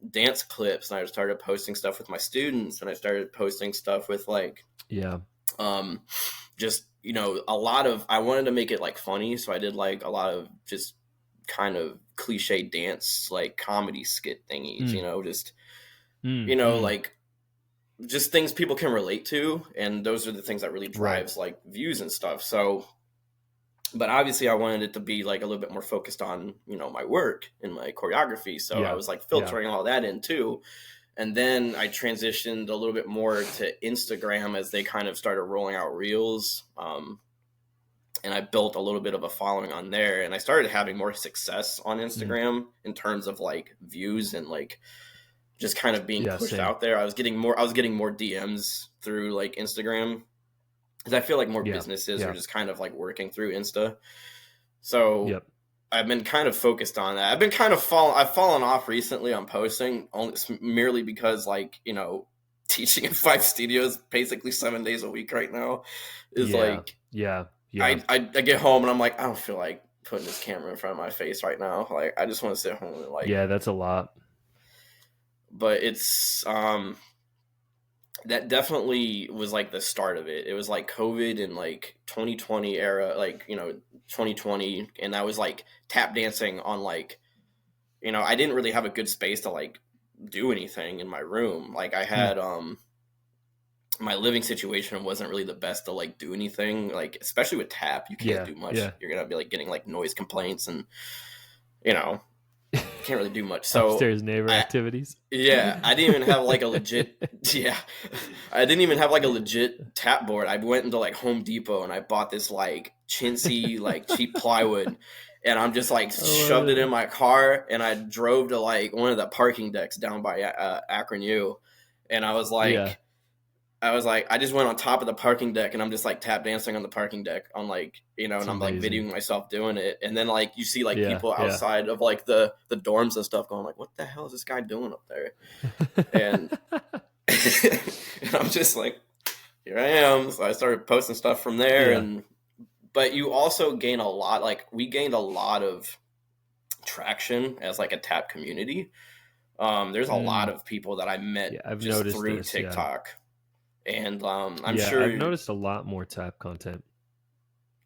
dance clips, and I started posting stuff with my students, and I started posting stuff with like, just, a lot of, I wanted to make it like funny. So I did like a lot of just kind of cliche dance, like comedy skit thingies, like just things people can relate to. And those are the things that really drives like views and stuff. So, but obviously I wanted it to be like a little bit more focused on, my work and my choreography. So I was like filtering all that in too. And then I transitioned a little bit more to Instagram as they kind of started rolling out reels. And I built a little bit of a following on there, and I started having more success on Instagram in terms of like views and like just kind of being pushed out there. I was getting more DMs through like Instagram, because I feel like more businesses are just kind of like working through Insta. So I've been kind of focused on that. I've fallen off recently on posting, only merely because like, teaching in 5 studios basically 7 days a week right now is I get home and I'm like, I don't feel like putting this camera in front of my face right now. Like, I just want to sit home and like, that's a lot. But it's, that definitely was like the start of it. It was like COVID and like 2020 era, like, 2020. And I was like tap dancing on like, I didn't really have a good space to like do anything in my room. Like I had, my living situation wasn't really the best to like do anything, like especially with tap. You can't do much. You're gonna be like getting like noise complaints, and can't really do much. So upstairs neighbor activities. I didn't even have like a legit I didn't even have like a legit tap board. I went into like Home Depot and I bought this like chintzy like cheap plywood, and I'm just like shoved it in my car, and I drove to like one of the parking decks down by Akron U, and I was like I just went on top of the parking deck, and I'm just like tap dancing on the parking deck on like, and I'm like videoing myself doing it. And then like you see like people outside of like the dorms and stuff going like, what the hell is this guy doing up there? And, and I'm just like, here I am. So I started posting stuff from there. But you also gain a lot, like we gained a lot of traction as like a tap community. There's a lot of people that I met just through TikTok. And I'm sure I've noticed a lot more tap content.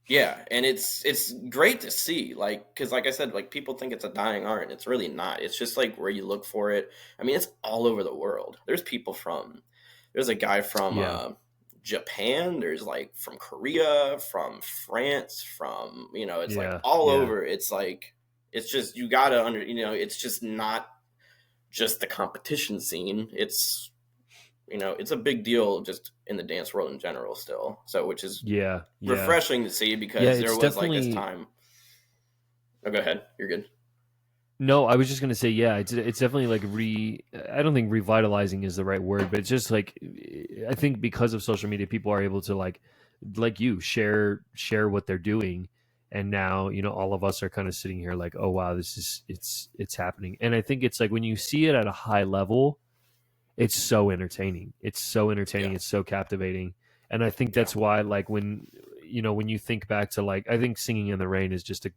Yeah, and it's great to see, like, because like I said, like people think it's a dying art, and it's really not. It's just like where you look for it. I mean, it's all over the world. There's a guy from Japan. There's like from Korea, from France, from it's like all over. It's like it's just you gotta it's just not just the competition scene. It's it's a big deal just in the dance world in general still. So, which is refreshing to see, because there was like this time. Oh, go ahead. You're good. No, I was just going to say, it's definitely like I don't think revitalizing is the right word, but it's just like, I think because of social media, people are able to like you share what they're doing. And now, all of us are kind of sitting here like, oh, wow, it's happening. And I think it's like when you see it at a high level, it's so entertaining. It's so entertaining. It's so captivating. And I think that's why, like, when you think back to, like, I think Singing in the Rain is just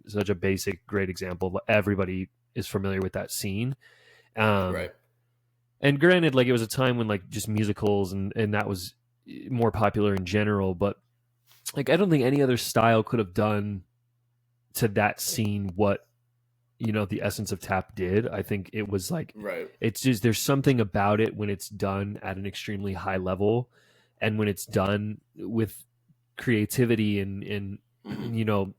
such a basic, great example. Everybody is familiar with that scene. Right. And granted, like, it was a time when, like, just musicals and that was more popular in general. But, like, I don't think any other style could have done to that scene what, the essence of tap did. I think it was like, it's just, there's something about it when it's done at an extremely high level, and when it's done with creativity and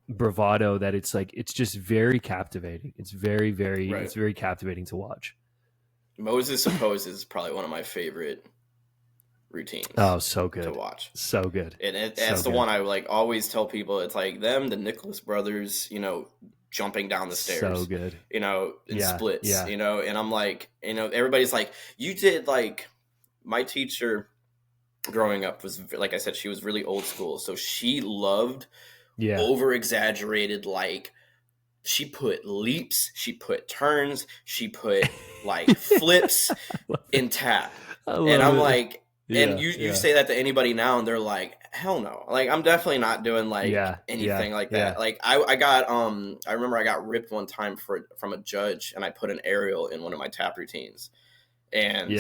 bravado, that it's like, it's just very captivating. It's very, very, it's very captivating to watch. Moses Suppose is probably one of my favorite routines. Oh, so good to watch. So good. And that's the one I like always tell people. It's like them, the Nicholas brothers, jumping down the stairs, so good, in splits, and I'm like, everybody's like, you did, like, my teacher growing up was, like I said, she was really old school, so she loved over exaggerated, like she put leaps, she put turns, she put like flips in tap. And I'm like, and you say that to anybody now and they're like, hell no. Like, I'm definitely not doing like anything like that. Like I got I remember I got ripped one time from a judge, and I put an aerial in one of my tap routines. And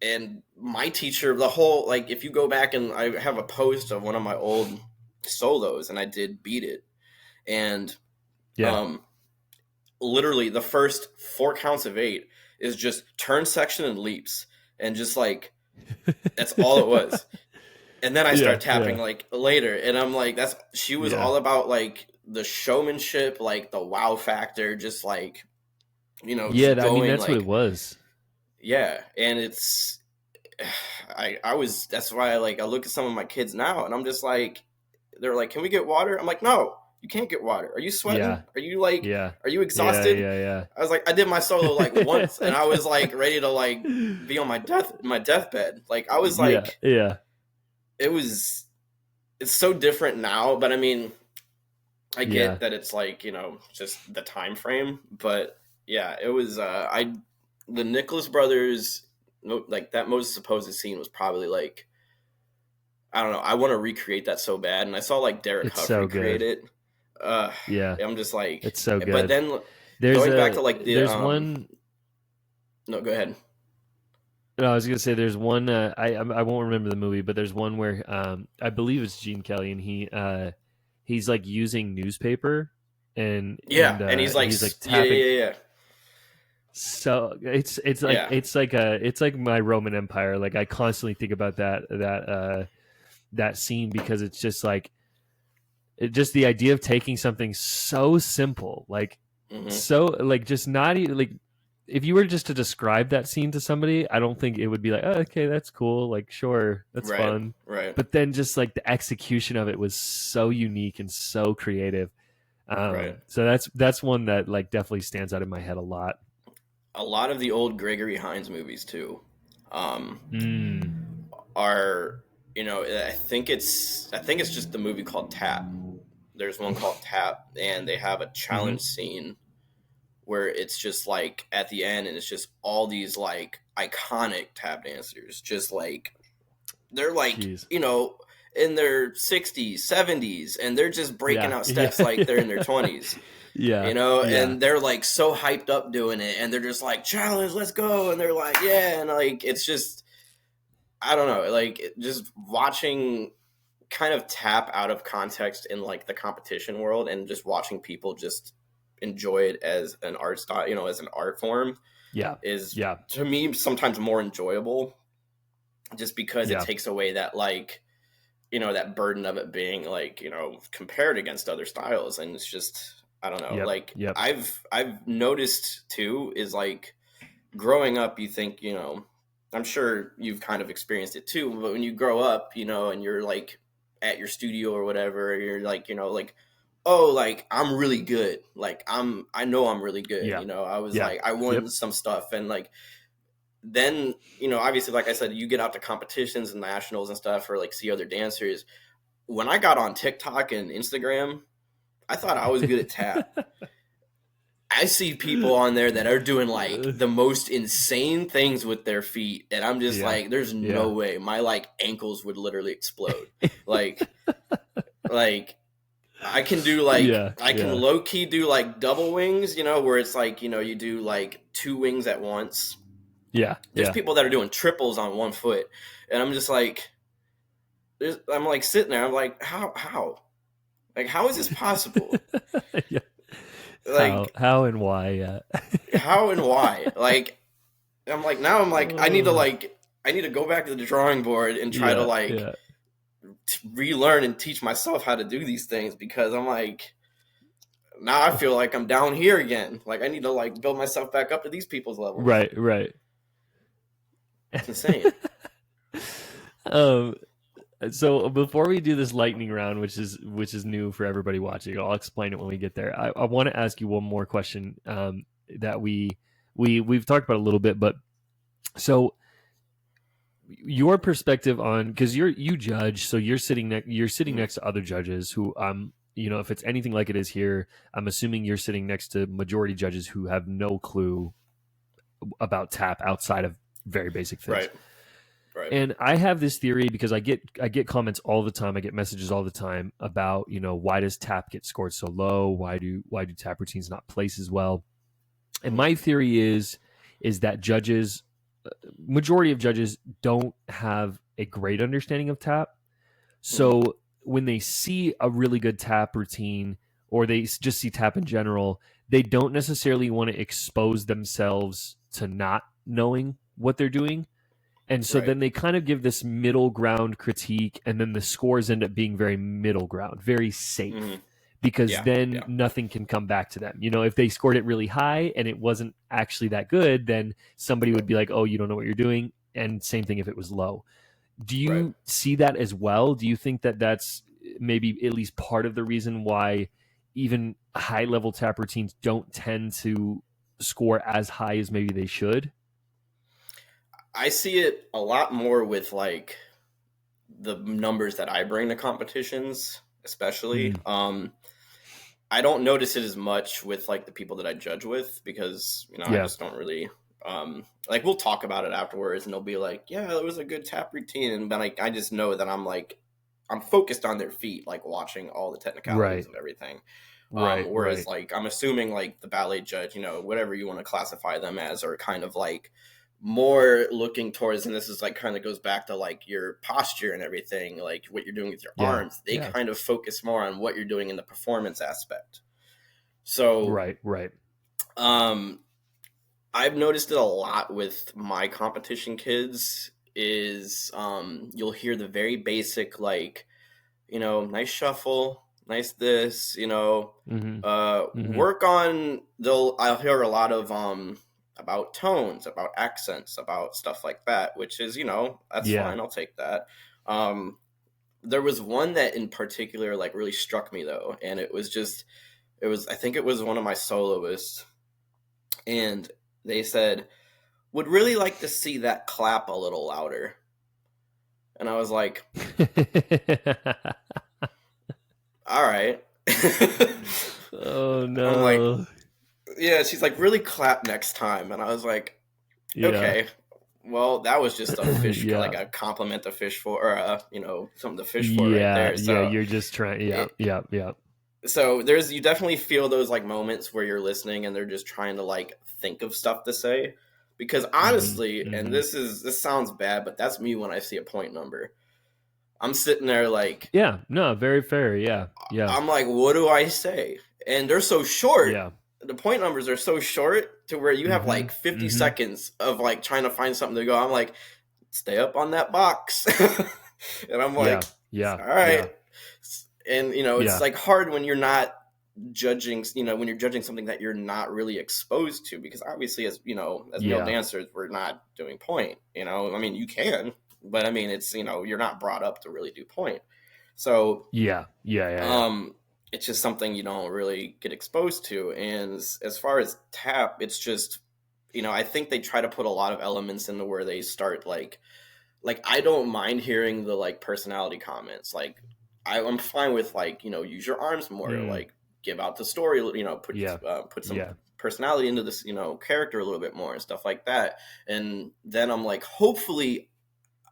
and my teacher, the whole, like, if you go back, and I have a post of one of my old solos, and I did Beat It. And literally the first 4 counts of 8 is just turn section and leaps, and just like that's all it was. And then I start tapping like later, and I'm like, she was all about like the showmanship, like the wow factor, just like, you know, I mean, that's like, what it was. Yeah, and it's I was, that's why I look at some of my kids now, and I'm just like, they're like, can we get water? I'm like, no. You can't get water. Are you sweating? Are you like, are you exhausted? Yeah. I was like, I did my solo like once, and I was like ready to like be on my deathbed. Like, I was like, it's so different now, but I mean, I get that it's like, you know, just the time frame, but yeah, it was, the Nicholas brothers, like that most supposed scene was probably like, I don't know. I want to recreate that so bad. And I saw like Derek Huff recreate it. I'm just like, it's so good. But then going back to like there's one. No, go ahead. No, I was gonna say there's one. I won't remember the movie, but there's one where I believe it's Gene Kelly, and he's like using newspaper, and he's like tapping. So it's like my Roman Empire. Like, I constantly think about that scene, because it's just like, just the idea of taking something so simple, like so like just not even like, if you were just to describe that scene to somebody, I don't think it would be like, oh, okay, that's cool, like, sure, that's fun, right? But then just like the execution of it was so unique and so creative. So that's one that like definitely stands out in my head a lot. A lot of the old Gregory Hines movies too are, you know, I think it's just the movie called Tap. There's one called Tap, and they have a challenge scene where it's just like at the end, and it's just all these like iconic tap dancers, just like they're like, you know, in their 60s, 70s, and they're just breaking out steps like they're in their 20s. You know, and they're like so hyped up doing it, and they're just like, challenge, let's go, and they're like, and like, it's just, I don't know, like, just watching kind of tap out of context in like the competition world, and just watching people just enjoy it as an art style, you know, as an art form, is to me sometimes more enjoyable, just because it takes away that, like, you know, that burden of it being like, you know, compared against other styles. And it's just, I don't know, I've noticed too, is like growing up, you think, you know, I'm sure you've kind of experienced it too, but when you grow up, you know, and you're like at your studio or whatever, you're like, you know, like, oh, like, I'm really good. Like, I know I'm really good. You know, I was like, I won some stuff. And like, then, you know, obviously, like I said, you get out to competitions and nationals and stuff, or like see other dancers. When I got on TikTok and Instagram, I thought I was good at tap. I see people on there that are doing like the most insane things with their feet, and I'm just like, there's no way my like ankles would literally explode. like I can do like I can low key do like double wings, you know, where it's like, you know, you do like 2 wings at once. There's people that are doing triples on 1 foot, and I'm just like, I'm like sitting there, I'm like, how? Like, how is this possible? Like, how and why? How and why? Like, I'm like, now I'm like, I need to go back to the drawing board and try to like relearn and teach myself how to do these things, because I'm like, now I feel like I'm down here again. Like, I need to like build myself back up to these people's level. Right. It's insane. So before we do this lightning round, which is new for everybody watching, I'll explain it when we get there. I want to ask you one more question that we've talked about a little bit, but so your perspective on, because you judge, so you're sitting next to other judges who if it's anything like it is here, I'm assuming you're sitting next to majority judges who have no clue about tap outside of very basic things. Right. And I have this theory because I get comments all the time. I get messages all the time about, why does tap get scored so low? Why do tap routines not place as well? And my theory is that majority of judges don't have a great understanding of tap. So when they see a really good tap routine, or they just see tap in general, they don't necessarily want to expose themselves to not knowing what they're doing. And so then they kind of give this middle ground critique, and then the scores end up being very middle ground, very safe, because then nothing can come back to them. If they scored it really high and it wasn't actually that good, then somebody would be like, oh, you don't know what you're doing. And same thing if it was low. Do you see that as well? Do you think that that's maybe at least part of the reason why even high-level tap routines don't tend to score as high as maybe they should? I see it a lot more with like the numbers that I bring to competitions, especially. I don't notice it as much with like the people that I judge with, because I just don't really like, we'll talk about it afterwards and they'll be like, yeah, it was a good tap routine, and then I just know that I'm focused on their feet, like watching all the technicalities of everything. Whereas like I'm assuming like the ballet judge, whatever you want to classify them as, are kind of like more looking towards, and this is like kind of goes back to like your posture and everything, like what you're doing with your arms. They kind of focus more on what you're doing in the performance aspect. So I've noticed it a lot with my competition kids is you'll hear the very basic, like, nice shuffle, nice this, work on, I'll hear a lot of about tones, about accents, about stuff like that, which is, that's fine. I'll take that. There was one that in particular, like, really struck me though. And I think it was one of my soloists, and they said, would really like to see that clap a little louder. And I was like, all right. Oh no. I'm like, yeah, she's like, really clap next time. And I was like, okay, well, that was just a fish, like a compliment to fish for, or something to fish for right there. So you're just trying. Yeah. So you definitely feel those like moments where you're listening and they're just trying to like think of stuff to say, because honestly, and this sounds bad, but that's me when I see a point number. I'm sitting there like, very fair. Yeah. I'm like, what do I say? And they're so short. Yeah. The point numbers are so short to where you have like 50 seconds of like trying to find something to go. I'm like, stay up on that box. And I'm like, all right. And, it's like hard when you're not judging, when you're judging something that you're not really exposed to, because obviously as male dancers, we're not doing point, I mean, you can, but I mean, it's, you're not brought up to really do point. So it's just something you don't really get exposed to. And as far as tap, it's just, I think they try to put a lot of elements into where they start like I don't mind hearing the like personality comments. Like I'm fine with like, use your arms more, like give out the story, put some personality into this, character a little bit more and stuff like that. And then I'm like, hopefully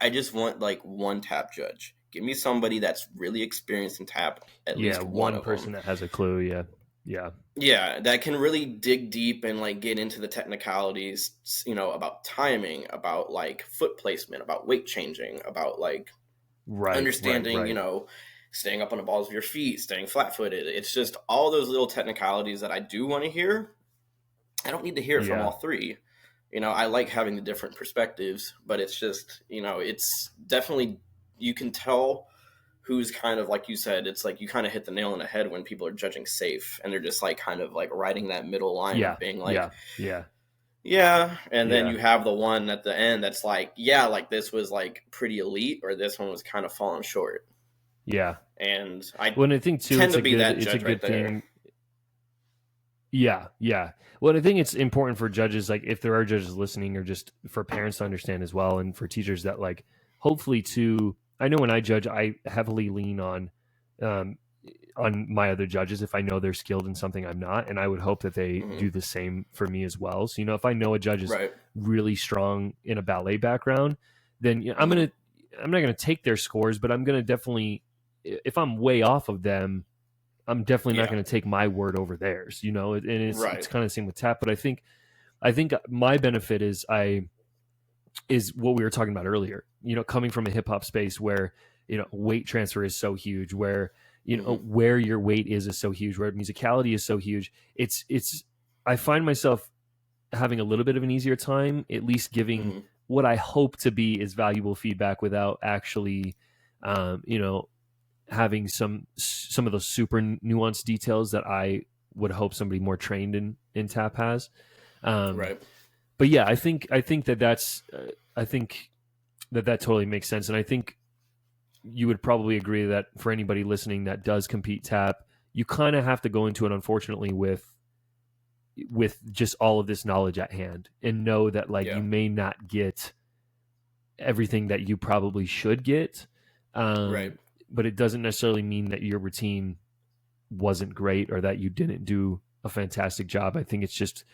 I just want like one tap judge. Give me somebody that's really experienced in tap. At least one person that has a clue. Yeah, that can really dig deep and like get into the technicalities, about timing, about like foot placement, about weight changing, about like understanding, staying up on the balls of your feet, staying flat-footed. It's just all those little technicalities that I do want to hear. I don't need to hear it from all three. I like having the different perspectives, but it's just, it's definitely, you can tell who's kind of, like you said, it's like you kind of hit the nail on the head when people are judging safe and they're just like kind of like riding that middle line of being like, and then you have the one at the end that's like, like this was like pretty elite, or this one was kind of falling short. And I think too, tend to be that judge right there. Thing. Yeah. Well, I think it's important for judges, like if there are judges listening, or just for parents to understand as well, and for teachers that like, hopefully too, I know when I judge, I heavily lean on on my other judges if I know they're skilled in something I'm not, and I would hope that they Mm-hmm. do the same for me as well. So, if I know a judge is Right. really strong in a ballet background, then I'm Mm-hmm. not gonna take their scores, but I'm gonna definitely, if I'm way off of them, I'm definitely not Yeah. going to take my word over theirs, and it's Right. kind of the same with tap. But I think my benefit is what we were talking about earlier. Coming from a hip hop space where weight transfer is so huge, where Mm-hmm. where your weight is so huge, where musicality is so huge. It's I find myself having a little bit of an easier time, at least giving Mm-hmm. what I hope to be is valuable feedback without actually, having some of those super nuanced details that I would hope somebody more trained in tap has. Um, Right. but yeah, I think that totally makes sense, and I think you would probably agree that for anybody listening that does compete tap, you kind of have to go into it, unfortunately, with just all of this knowledge at hand, and know that like Yeah. you may not get everything that you probably should get. Right. But it doesn't necessarily mean that your routine wasn't great or that you didn't do a fantastic job. I think it's just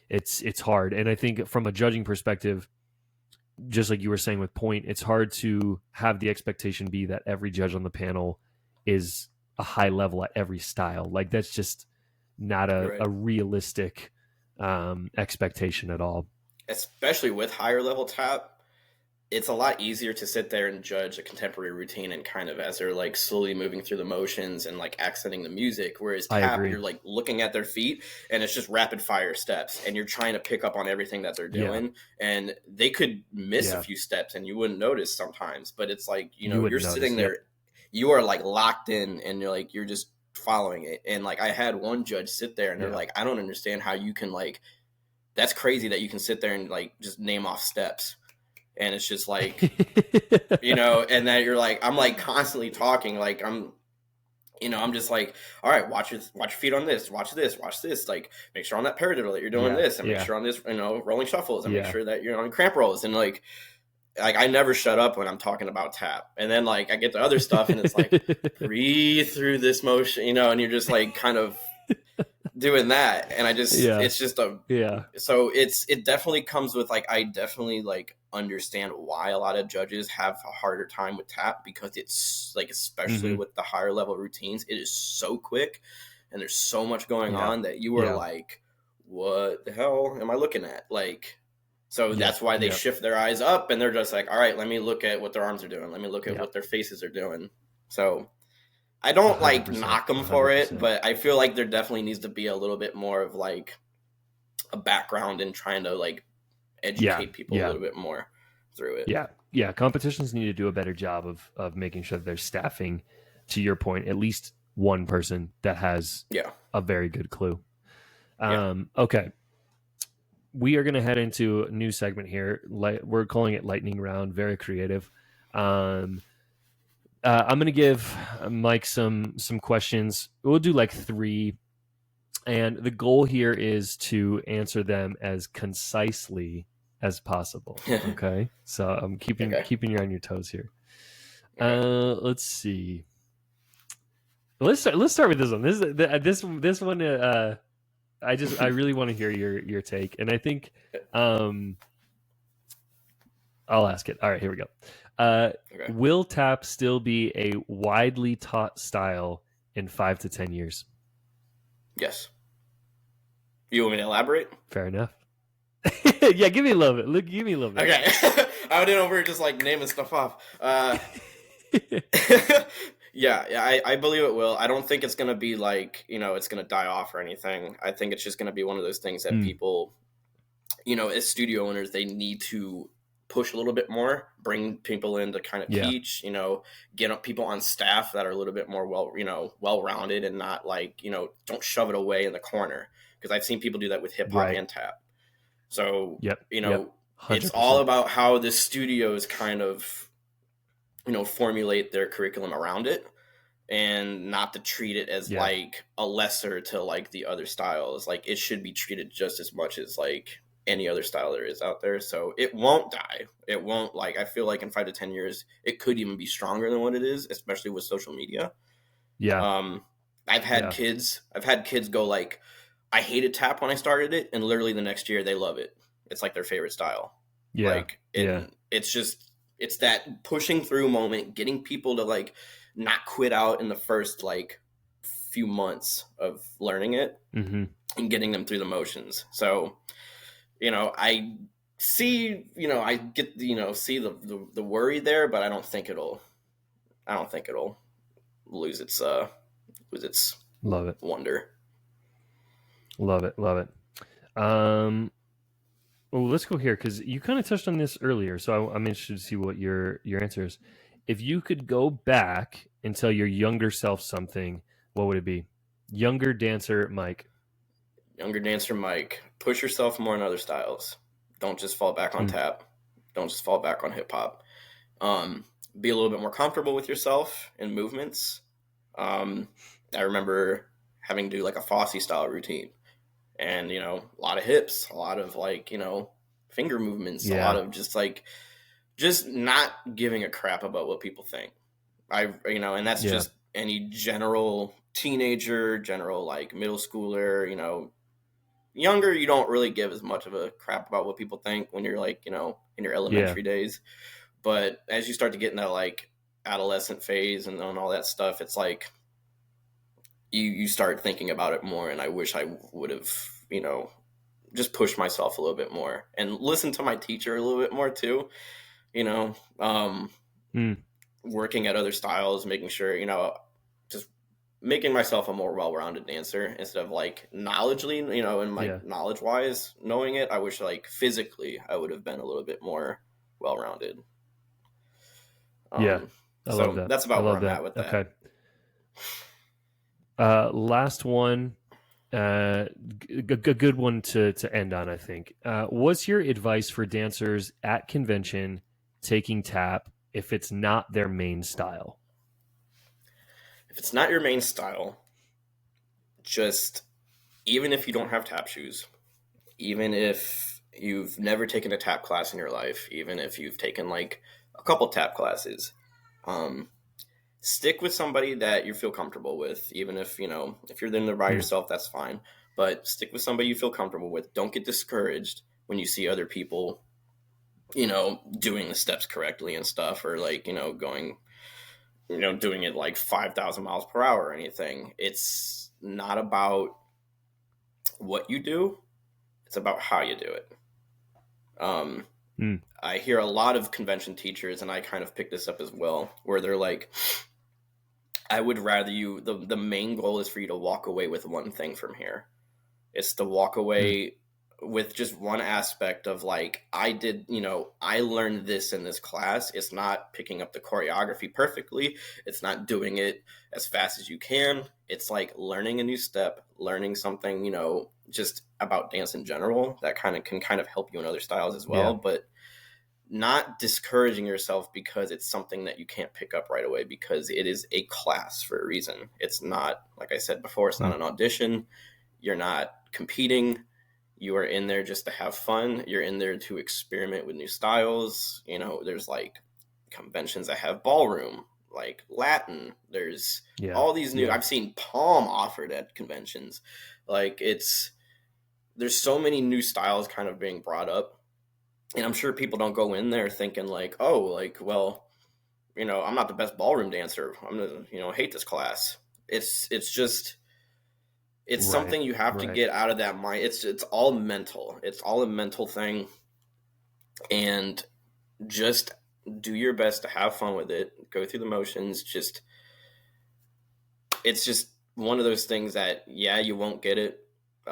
it's hard. And I think from a judging perspective, just like you were saying with point, it's hard to have the expectation be that every judge on the panel is a high level at every style. Like that's just not Right. a realistic expectation at all. Especially with higher level tap, it's a lot easier to sit there and judge a contemporary routine and kind of as they're like slowly moving through the motions and like accenting the music. Whereas I tap, agree. you're like looking at their feet and it's just rapid fire steps and you're trying to pick up on everything that they're doing. And they could miss a few steps and you wouldn't notice sometimes. But it's like, you're sitting there, you are like locked in and you're just following it. And like I had one judge sit there and they're like, I don't understand how you can like, that's crazy that you can sit there and like just name off steps. And it's just like, and then you're like, I'm like constantly talking. Like I'm just like, all right, watch your feet on this, watch this, like make sure on that paradiddle that you're doing this and make sure on this, rolling shuffles and make sure that you're on cramp rolls. And like I never shut up when I'm talking about tap. And then like I get the other stuff and it's like, breathe through this motion, and you're just like kind of doing that. And I just, it's just so it definitely comes with like, I definitely like understand why a lot of judges have a harder time with tap because it's like, especially with the higher level routines, it is so quick and there's so much going on that you are like, what the hell am I looking at? Like, so that's why they shift their eyes up and they're just like, all right, let me look at what their arms are doing. Let me look at what their faces are doing. So I don't like knock them for 100%. It, but I feel like there definitely needs to be a little bit more of like a background in trying to like educate people a little bit more through it. Yeah. Competitions need to do a better job of making sure that they're staffing, to your point, at least one person that has a very good clue. Okay. We are going to head into a new segment here. We're calling it Lightning Round. Very creative. I'm going to give Mike some questions. We'll do like 3. And the goal here is to answer them as concisely as possible. Okay. So I'm keeping you on your toes here. Let's see. Let's start with this one. This one. I really want to hear your take, and I think I'll ask it. All right, here we go. Will tap still be a widely taught style in 5 to 10 years? Yes. You want me to elaborate? Fair enough. Yeah, give me a little bit. Give me a little bit. Okay. I didn't know we were just like naming stuff off. I believe it will. I don't think it's going to be like, it's going to die off or anything. I think it's just going to be one of those things that people, as studio owners, they need to push a little bit more, bring people in to kind of teach, get people on staff that are a little bit more well-rounded and not like, don't shove it away in the corner. Because I've seen people do that with hip hop and tap. So, it's all about how the studios kind of, formulate their curriculum around it and not to treat it as like a lesser to like the other styles. Like it should be treated just as much as like any other style there is out there. So it won't die. It won't like, I feel like in 5 to 10 years, it could even be stronger than what it is, especially with social media. Yeah. I've had kids go like, I hated tap when I started it, and literally the next year they love it. It's like their favorite style. Yeah. Like, Yeah. and it's that pushing through moment, getting people to like not quit out in the first like few months of learning it Mm-hmm. and getting them through the motions. So, I see, I get, see the worry there, but I don't think it'll lose its Love it. wonder. Love it. Love it. Well, let's go here because you kind of touched on this earlier, so I'm interested to see what your answer is. If you could go back and tell your younger self something, what would it be? Younger dancer Mike. Younger dancer Mike, push yourself more in other styles. Don't just fall back on Mm. tap. Don't just fall back on hip hop. Be a little bit more comfortable with yourself in movements. I remember having to do like a Fosse style routine, and a lot of hips, a lot of like finger movements, a lot Yeah. of just not giving a crap about what people think. And that's Yeah. just any general teenager, general like middle schooler, younger, you don't really give as much of a crap about what people think when you're like, in your Yeah. elementary days. But as you start to get in that like adolescent phase and all that stuff, it's like you start thinking about it more. And I wish I would have, just pushed myself a little bit more and listen to my teacher a little bit more too, you know, um, Mm. working at other styles, making sure, just making myself a more well-rounded dancer instead of like knowledgeably, and Yeah. like knowledge wise knowing it. I wish like physically I would have been a little bit more well-rounded. Yeah. um I love so that. that's I about where love I'm at that. with that. Okay. Last one. A good one to end on, I think. What's your advice for dancers at convention taking tap if it's not their main style? If it's not your main style, just, even if you don't have tap shoes, even if you've never taken a tap class in your life, even if you've taken like a couple tap classes, um stick with somebody that you feel comfortable with. Even if if you're in there by Mm. yourself, that's fine, but stick with somebody you feel comfortable with. Don't get discouraged when you see other people doing the steps correctly and stuff, or like going doing it like 5,000 miles per hour or anything. It's not about what you do, it's about how you do it. um Mm. I hear a lot of convention teachers, and I kind of pick this up as well, where they're like, I would rather the main goal is for you to walk away with one thing from here. It's to walk Mm. away with just one aspect of like, I learned this in this class. It's not picking up the choreography perfectly. It's not doing it as fast as you can. It's like learning a new step, learning something, just about dance in general that can kind of help you in other styles as well. Yeah. But not discouraging yourself because it's something that you can't pick up right away, because it is a class for a reason. It's not, like I said before, it's not Mm. an audition. You're not competing. You are in there just to have fun. You're in there to experiment with new styles. There's like conventions that have ballroom, like Latin. There's Yeah. all these new, Yeah. I've seen palm offered at conventions. Like, there's so many new styles kind of being brought up, and I'm sure people don't go in there thinking like, oh, like, well, I'm not the best ballroom dancer, I'm gonna, hate this class. It's Right. something you have to Right. get out of that mind. It's all mental. It's all a mental thing, and just do your best to have fun with it. Go through the motions. It's just one of those things that, yeah, you won't get it.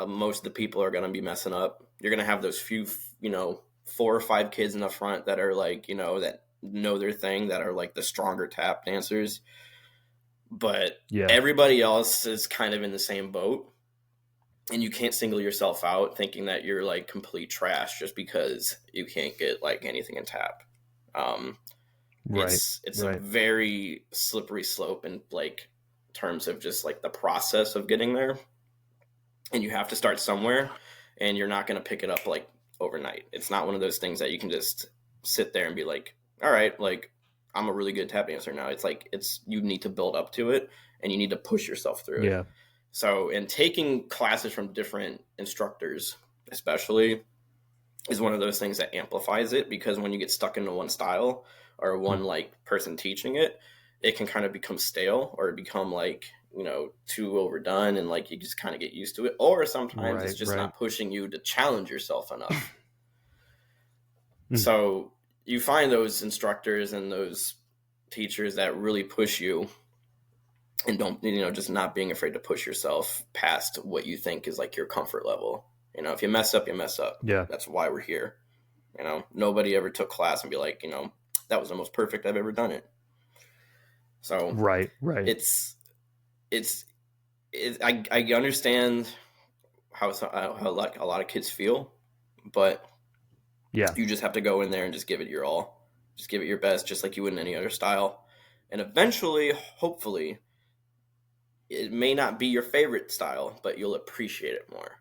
Most of the people are gonna be messing up. You're gonna have those few, 4 or 5 kids in the front that are like, that know their thing, that are like the stronger tap dancers. But Yeah. everybody else is kind of in the same boat, and you can't single yourself out thinking that you're like complete trash just because you can't get like anything in tap. Um, Right. it's a Right. very slippery slope in like terms of just like the process of getting there, and you have to start somewhere, and you're not going to pick it up like overnight. It's not one of those things that you can just sit there and be like, all right, like, I'm a really good tap dancer now. It's like, you need to build up to it and you need to push yourself through it. So, and taking classes from different instructors, especially, is one of those things that amplifies it, because when you get stuck into one style or one like person teaching it, it can kind of become stale or become like, too overdone, and like you just kind of get used to it. Or sometimes it's just not pushing you to challenge yourself enough. So you find those instructors and those teachers that really push you and don't, just not being afraid to push yourself past what you think is like your comfort level. If you mess up, you mess up. Yeah. That's why we're here. Nobody ever took class and be like, that was the most perfect I've ever done it. So right. I understand how like a lot of kids feel, but you just have to go in there and just give it your all. Just give it your best, just like you would in any other style. And eventually, hopefully, it may not be your favorite style, but you'll appreciate it more.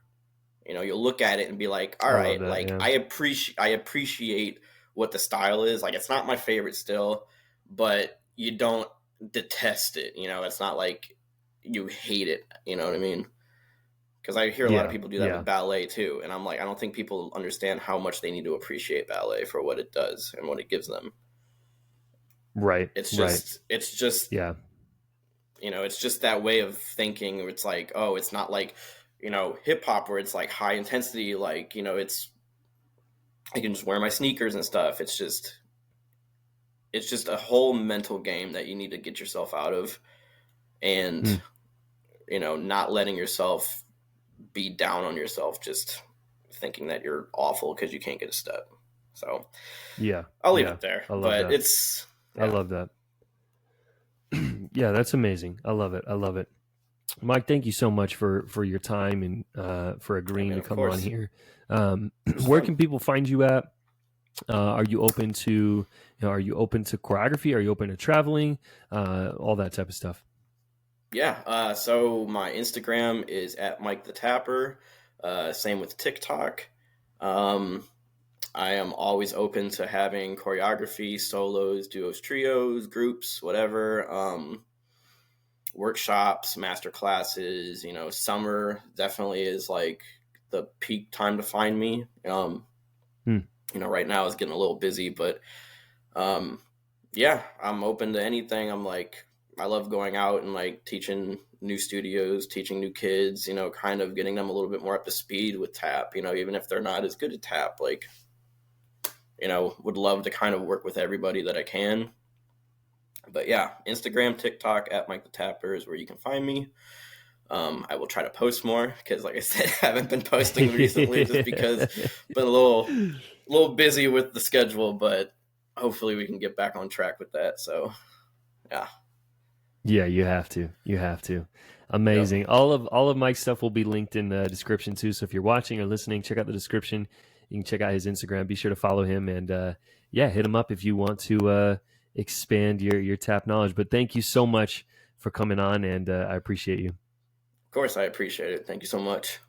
You'll look at it and be like, all right, I appreciate what the style is. Like, it's not my favorite still, but you don't detest it. It's not like you hate it. You know what I mean? Because I hear a lot of people do that with ballet too. And I'm like, I don't think people understand how much they need to appreciate ballet for what it does and what it gives them. Right. It's just, it's just that way of thinking. It's like, oh, it's not like, hip hop where it's like high intensity, like, I can just wear my sneakers and stuff. It's just a whole mental game that you need to get yourself out of, and, not letting yourself be down on yourself, just thinking that you're awful because you can't get a step. So I'll leave it there, but that. I love that. Yeah, that's amazing. I love it. Mike, thank you so much for your time and for agreeing to come on here. Where can people find you at? Are you open to choreography? Are you open to traveling? All that type of stuff. Yeah. So my Instagram is at Mike the Tapper. Same with TikTok. I am always open to having choreography, solos, duos, trios, groups, whatever. Workshops, master classes. Summer definitely is like the peak time to find me. Right now it's getting a little busy, but I'm open to anything. I'm like, I love going out and like teaching new studios, teaching new kids, kind of getting them a little bit more up to speed with tap, even if they're not as good at tap, like, would love to kind of work with everybody that I can. But yeah, Instagram, TikTok at Mike the Tapper is where you can find me. I will try to post more because, like I said, I haven't been posting recently just because I've been a little busy with the schedule, but hopefully we can get back on track with that. So, yeah. Yeah, you have to. Amazing. Yep. All of Mike's stuff will be linked in the description too. So if you're watching or listening, check out the description. You can check out his Instagram. Be sure to follow him and hit him up if you want to expand your tap knowledge. But thank you so much for coming on, and I appreciate you. Of course, I appreciate it. Thank you so much.